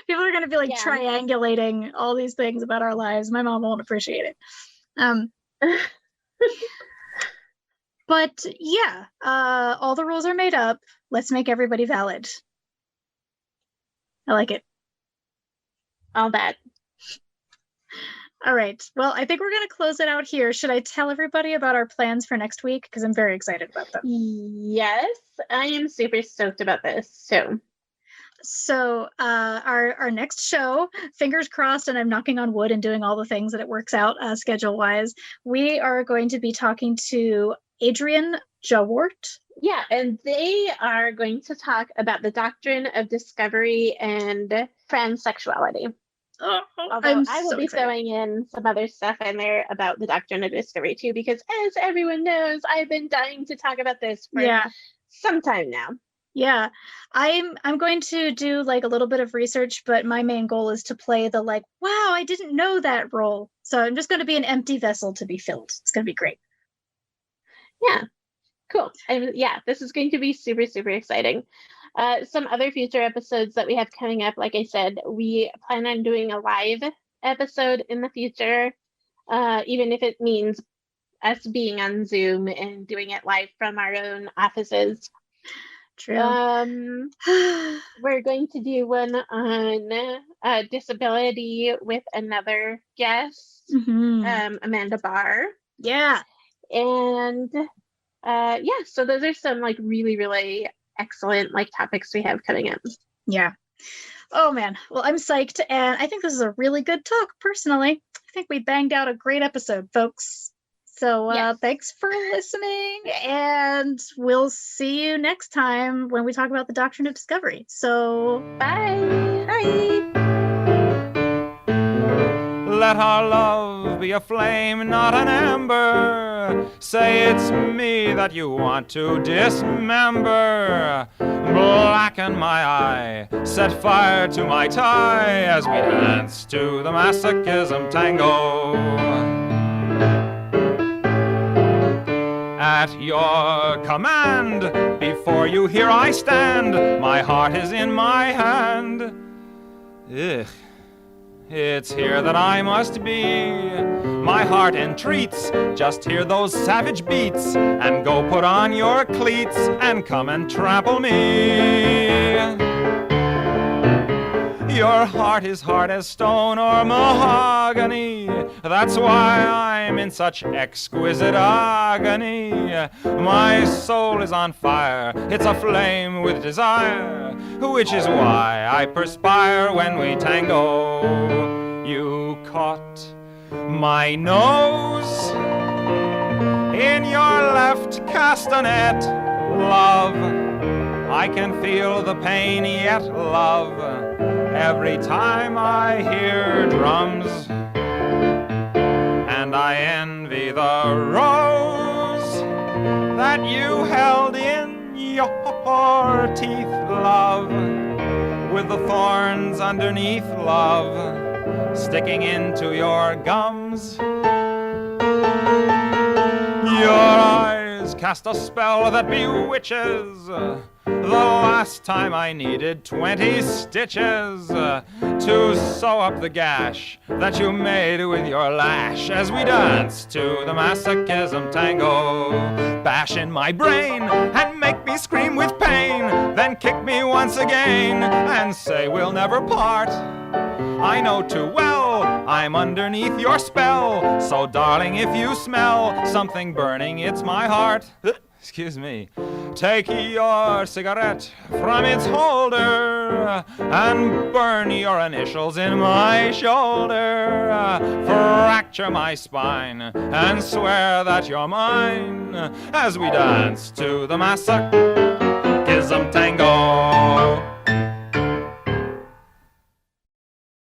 Speaker 2: People are going to be like triangulating all these things about our lives. My mom won't appreciate it. But yeah, all the rules are made up. Let's make everybody valid. I like it.
Speaker 3: All that.
Speaker 2: All right. Well, I think we're going to close it out here. Should I tell everybody about our plans for next week? Because I'm very excited about them.
Speaker 3: Yes, I am super stoked about this. So
Speaker 2: our next show, fingers crossed, and I'm knocking on wood and doing all the things that it works out schedule-wise, we are going to be talking to Adrian Jawort.
Speaker 3: Yeah, and they are going to talk about the doctrine of discovery and transsexuality. Although I will be throwing in some other stuff in there about the doctrine of discovery too, because as everyone knows, I've been dying to talk about this for some time now.
Speaker 2: Yeah, I'm going to do like a little bit of research, but my main goal is to play the like, wow, I didn't know that role. So I'm just going to be an empty vessel to be filled. It's going to be great.
Speaker 3: Yeah, cool. This is going to be super, super exciting. Some other future episodes that we have coming up, like I said, we plan on doing a live episode in the future, even if it means us being on Zoom and doing it live from our own offices.
Speaker 2: True.
Speaker 3: We're going to do one on disability with another guest, Amanda Barr.
Speaker 2: Yeah.
Speaker 3: And so those are some like really, really excellent like topics we have coming up.
Speaker 2: Yeah. Oh man. Well, I'm psyched, and I think this is a really good talk personally. I think we banged out a great episode, folks. So thanks for listening, and we'll see you next time when we talk about the doctrine of discovery. So
Speaker 3: bye.
Speaker 1: Let our love be a flame, not an ember. Say it's me that you want to dismember. Blacken my eye, set fire to my tie as we dance to the Masochism Tango. At your command, before you here I stand. My heart is in my hand. Ugh. It's here that I must be. My heart entreats, just hear those savage beats, and go put on your cleats and come and trample me. Your heart is hard as stone or mahogany. That's why I'm in such exquisite agony. My soul is on fire, it's aflame with desire, which is why I perspire when we tango. You caught my nose in your left castanet, love. I can feel the pain yet, love, every time I hear drums. And I envy the rose that you held in your teeth, love, with the thorns underneath, love, sticking into your gums. Your eyes cast a spell that bewitches. The last time I needed 20 stitches to sew up the gash that you made with your lash as we dance to the Masochism Tango. Bash in my brain and make me scream with pain, then kick me once again and say we'll never part. I know too well I'm underneath your spell, so darling, if you smell something burning, it's my heart. Excuse me. Take your cigarette from its holder and burn your initials in my shoulder. Fracture my spine and swear that you're mine as we dance to the massacre.